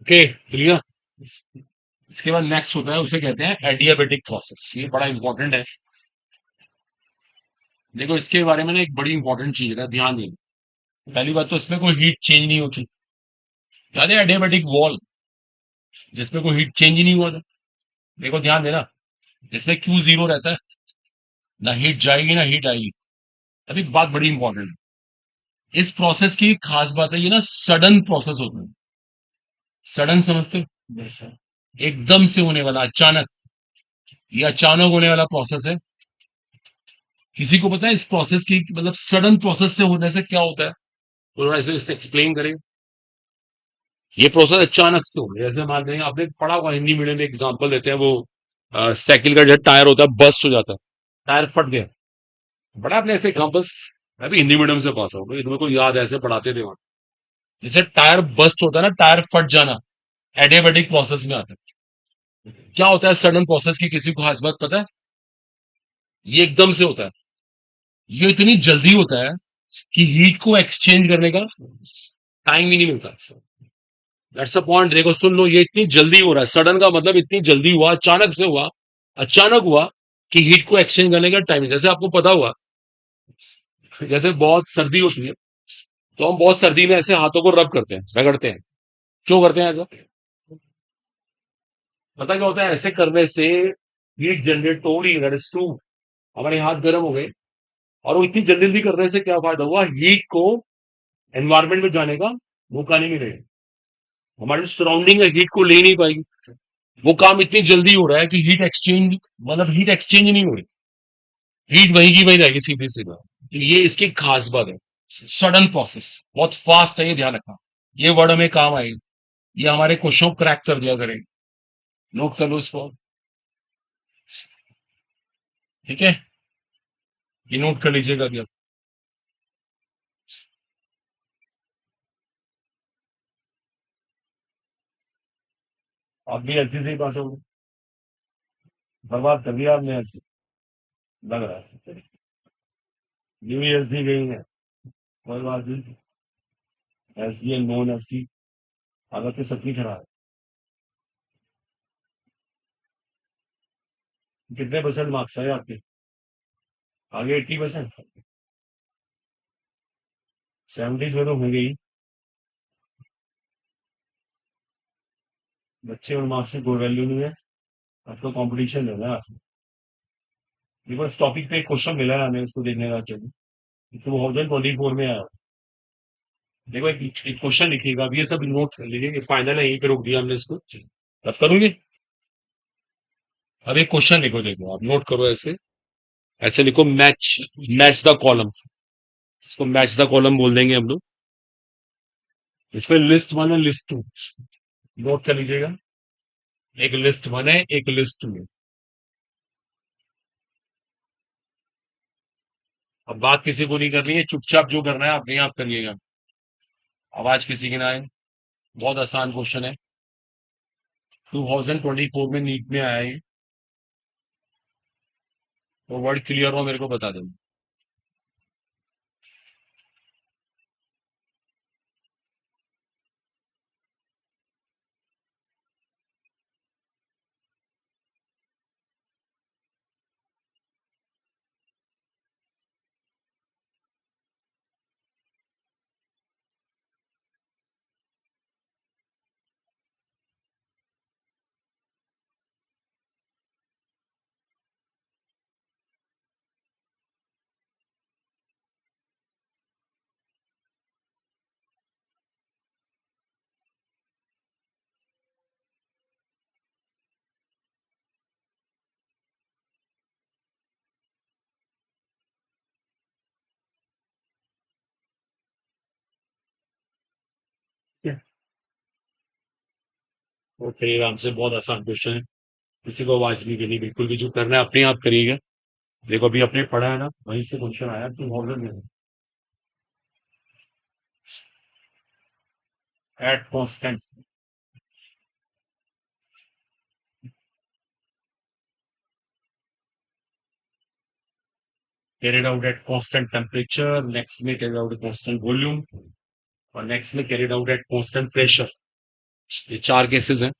Okay, clear? इसके बाद नेक्स्ट होता है, उसे कहते हैं एडियाबेटिक प्रोसेस, ये बड़ा इंपॉर्टेंट है। देखो इसके बारे में ना एक बड़ी इंपॉर्टेंट चीज है, ध्यान देना। पहली बात तो इसमें कोई हीट चेंज नहीं होती, याद है एडियाबेटिक वॉल, जिसमें कोई हीट चेंज ही नहीं हुआ था। देखो ध्यान देना, इसमें क्यू जीरो रहता है, ना हीट जाएगी ना हीट आएगी। अभी बात बड़ी इंपॉर्टेंट है, इस प्रोसेस की खास बात है ये ना सडन प्रोसेस होता है। सडन समझते हो? Yes, sir. एकदम से होने वाला, अचानक, ये अचानक होने वाला प्रोसेस है। किसी को पता है इस प्रोसेस की मतलब सडन प्रोसेस से होने से क्या होता है? थोड़ा इसे एक्सप्लेन करें। ये प्रोसेस अचानक से हो गया, जैसे मान लें आपने पढ़ा होगा हिंदी मीडियम में, एग्जांपल देते हैं वो साइकिल का जो टायर होता है बस्ट हो जाता है, टायर फट गया। बड़ा आपने ऐसे एग्जांपल्स, मैं भी हिंदी मीडियम से पास आउट हूँ, इनको याद है, ऐसे पढ़ाते थे वहां। जैसे टायर बस्ट होता है ना, टायर फट जाना, एडियाबेटिक प्रोसेस में आता है। क्या होता है सडन प्रोसेस की, किसी को खास बात पता है? ये एकदम से होता है, ये इतनी जल्दी होता है कि हीट को एक्सचेंज करने का टाइम ही नहीं मिलता। दैट्स अ पॉइंट, देखो सुन लो, ये इतनी जल्दी हो रहा है, सडन का मतलब इतनी जल्दी हुआ, अचानक से हुआ, अचानक हुआ कि हीट को एक्सचेंज करने का टाइम, जैसे आपको पता हुआ, जैसे बहुत सर्दी होती है तो हम बहुत सर्दी में ऐसे हाथों को रब करते हैं, रगड़ते हैं। क्यों करते हैं ऐसा? पता क्या होता है, ऐसे करने से हीट जनरेट तो हो रही है, दैट इज ट्रू, हमारे हाथ गर्म हो गए। और वो इतनी जल्दी जल्दी करने से क्या फायदा हुआ, हीट को एनवायरमेंट में जाने का मौका नहीं मिलेगा, हमारी सराउंडिंग है हीट को ले नहीं पाएगी। वो काम इतनी जल्दी हो रहा है कि हीट एक्सचेंज, मतलब हीट एक्सचेंज नहीं हो रही, हीट वहीं की वहीं रहेगी सीधी सीधा। तो ये इसकी खास बात है, सडन प्रोसेस, बहुत फास्ट है, ये ध्यान रखना। ये वर्ड हमें काम आएगी, ये हमारे क्वेश्चन को क्रैक कर दिया करेंगे, नोट कर लो इसको। ठीक है, ये नोट कर लीजिएगा अभी आप भी अच्छी से पास हो। बर्बाद कर दिया आपने ऐसे लग रहा है। यूएसडी गई है। कोई बात नहीं। S D non S D हालत तो सबकी खराब है। कितने परसेंट मार्क्स है आपके? आगे 80%। 70 में तो हो गई। बच्चे और मार्क्स से कोई वैल्यू नहीं है। अब तो कंपटीशन है ना। देखो इस टॉपिक पे एक क्वेश्चन मिला है हमें, उसको देखने का चाहिए। 2024 में आया। देखो एक क्वेश्चन लिखिएगा, अब ये सब नोट कर लीजिए, ये फाइनल है, यहीं पे रोक दिया हमने इसको। अब करूंगे। अब एक क्वेश्चन लिखो, देखो आप नोट करो ऐसे। ऐसे लिखो, मैच मैच द कॉलम। इसको मैच द कॉलम बोल देंगे हम लोग। इसमें लिस्ट वन है, लिस्ट टू। नोट कर लीजिएगा। एक लिस्ट वन है, एक लिस्ट टू है। अब बात किसी को नहीं करनी है, चुपचाप जो करना है अपने आप करिएगा। आवाज किसी की ना आए। बहुत आसान क्वेश्चन है। 2024 में नीट में आया है। तो वर्ड क्लियर हो मेरे को बता देना। ओके, आराम से, बहुत आसान क्वेश्चन है। किसी को आवाज नहीं करनी, बिल्कुल भी जो करना है अपने आप करिएगा। देखो अभी अपने पढ़ा है ना, वहीं से क्वेश्चन आया, टू थाउजेंड में। At constant, carried out at constant temperature, next में carried out at constant volume, और नेक्स्ट में carried out at constant pressure. ये चार केसेस हैं।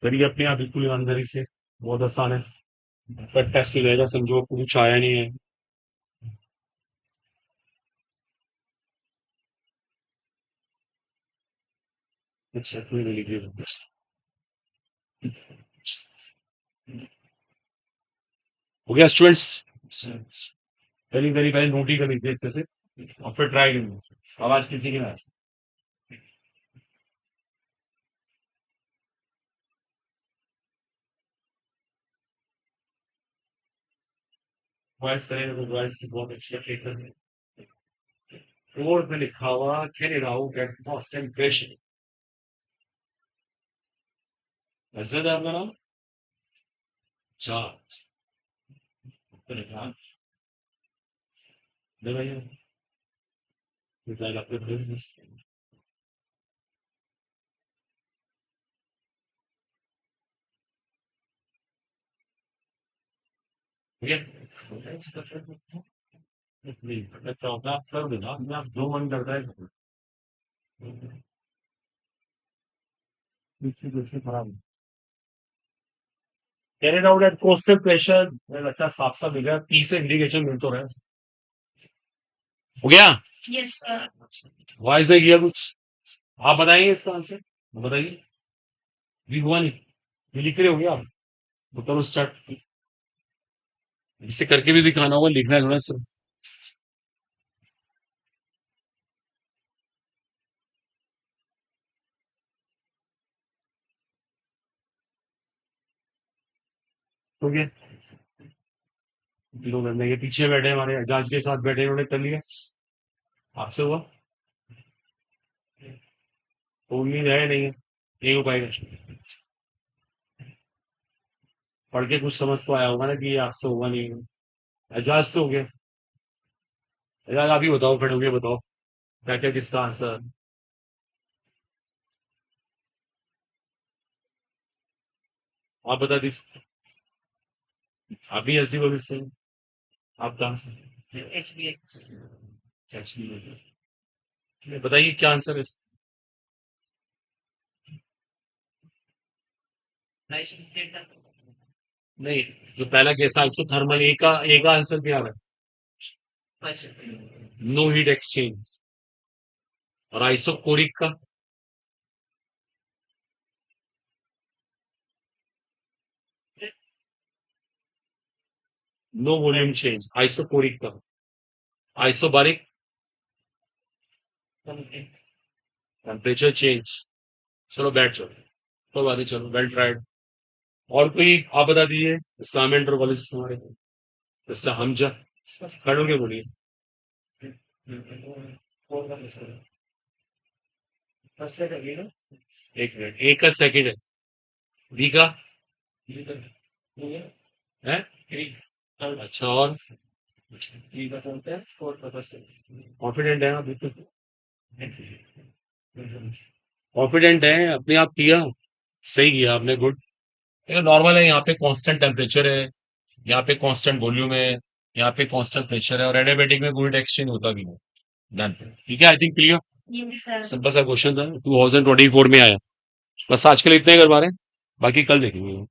करिए अपने आप बिल्कुल ईमानदारी से। बहुत आसान है। पर टेस्ट हो जाएगा, समझो कुछ आया नहीं है। अच्छा कोई नहीं, लीजिए। हो गया स्टूडेंट्स? पहली पहली पहले नोट ही कर लीजिए अच्छे से, और फिर ट्राई करिए। आवाज किसी की ना आए। वॉइस करेंगे तो वॉइस से बहुत अच्छी है। बोर्ड में लिखा हुआ carried out at constant pressure. ऐसे था आपका नाम? चार। दे भैया, बताइए आपके बिजनेस। ठीक है। नहीं, अगर चौथा आप कर देना, मैं आप जो मन करता है। दूसरी दूसरी खराब। Carried out at constant pressure, मुझे लगता है साफ साफ दिख रहा है, पी से इंडिकेशन मिल तो रहा है। हो गया? Yes sir. वॉइस से किया कुछ? आप बताइए इसका आंसर। बताइए। भी हुआ नहीं? ये लिख रहे हो गया आप? तो करो स्टार्ट। इसे करके भी दिखाना होगा, लिखना है थोड़ा सा। हो गया। लोग करने के पीछे बैठे हमारे जांच के साथ बैठे, उन्होंने कर लिया। आपसे हुआ? तो उम्मीद है नहीं है, नहीं हो पाएगा। पढ़ के कुछ समझ तो आया होगा ना कि ये आपसे होगा नहीं। एजाज से हो गया। एजाज आप ही बताओ, खड़े होके बताओ क्या क्या किसका आंसर है। आप बता दीजिए। आप भी एस डी कॉलेज से हैं? आप कहाँ से? बताइए क्या आंसर है नहीं, जो पहला केस है आइसोथर्मल, ए का आंसर क्या है? No heat exchange. और आइसोकोरिक का? No volume change. आइसोकोरिक का? आइसोबारिक? Temperature change. चलो बैठ जाओ, कोई बात नहीं, चलो वेल ट्राइड। और कोई आप बता दीजिए इस्लाम इंटर कॉलेज से हमारे मिस्टर हमजा, खड़े होके बोलिए। एक मिनट, ए का सेकंड है, बी का है? अच्छा, और कॉन्फिडेंट है आप बिल्कुल? कॉन्फिडेंट है अपने आप किया? सही किया आपने, गुड। ये नॉर्मल है, यहाँ पे कांस्टेंट टेम्परेचर है, यहाँ पे कांस्टेंट वॉल्यूम है, यहाँ पे कांस्टेंट प्रेशर है, और एडियाबेटिक में कोई एक्सचेंज होता भी नहीं। डन। ठीक है, आई थिंक क्लियर। सिंपल सा क्वेश्चन था, 2024 में आया। बस आज के लिए इतने ही कर पा रहे हैं, बाकी कल देखेंगे।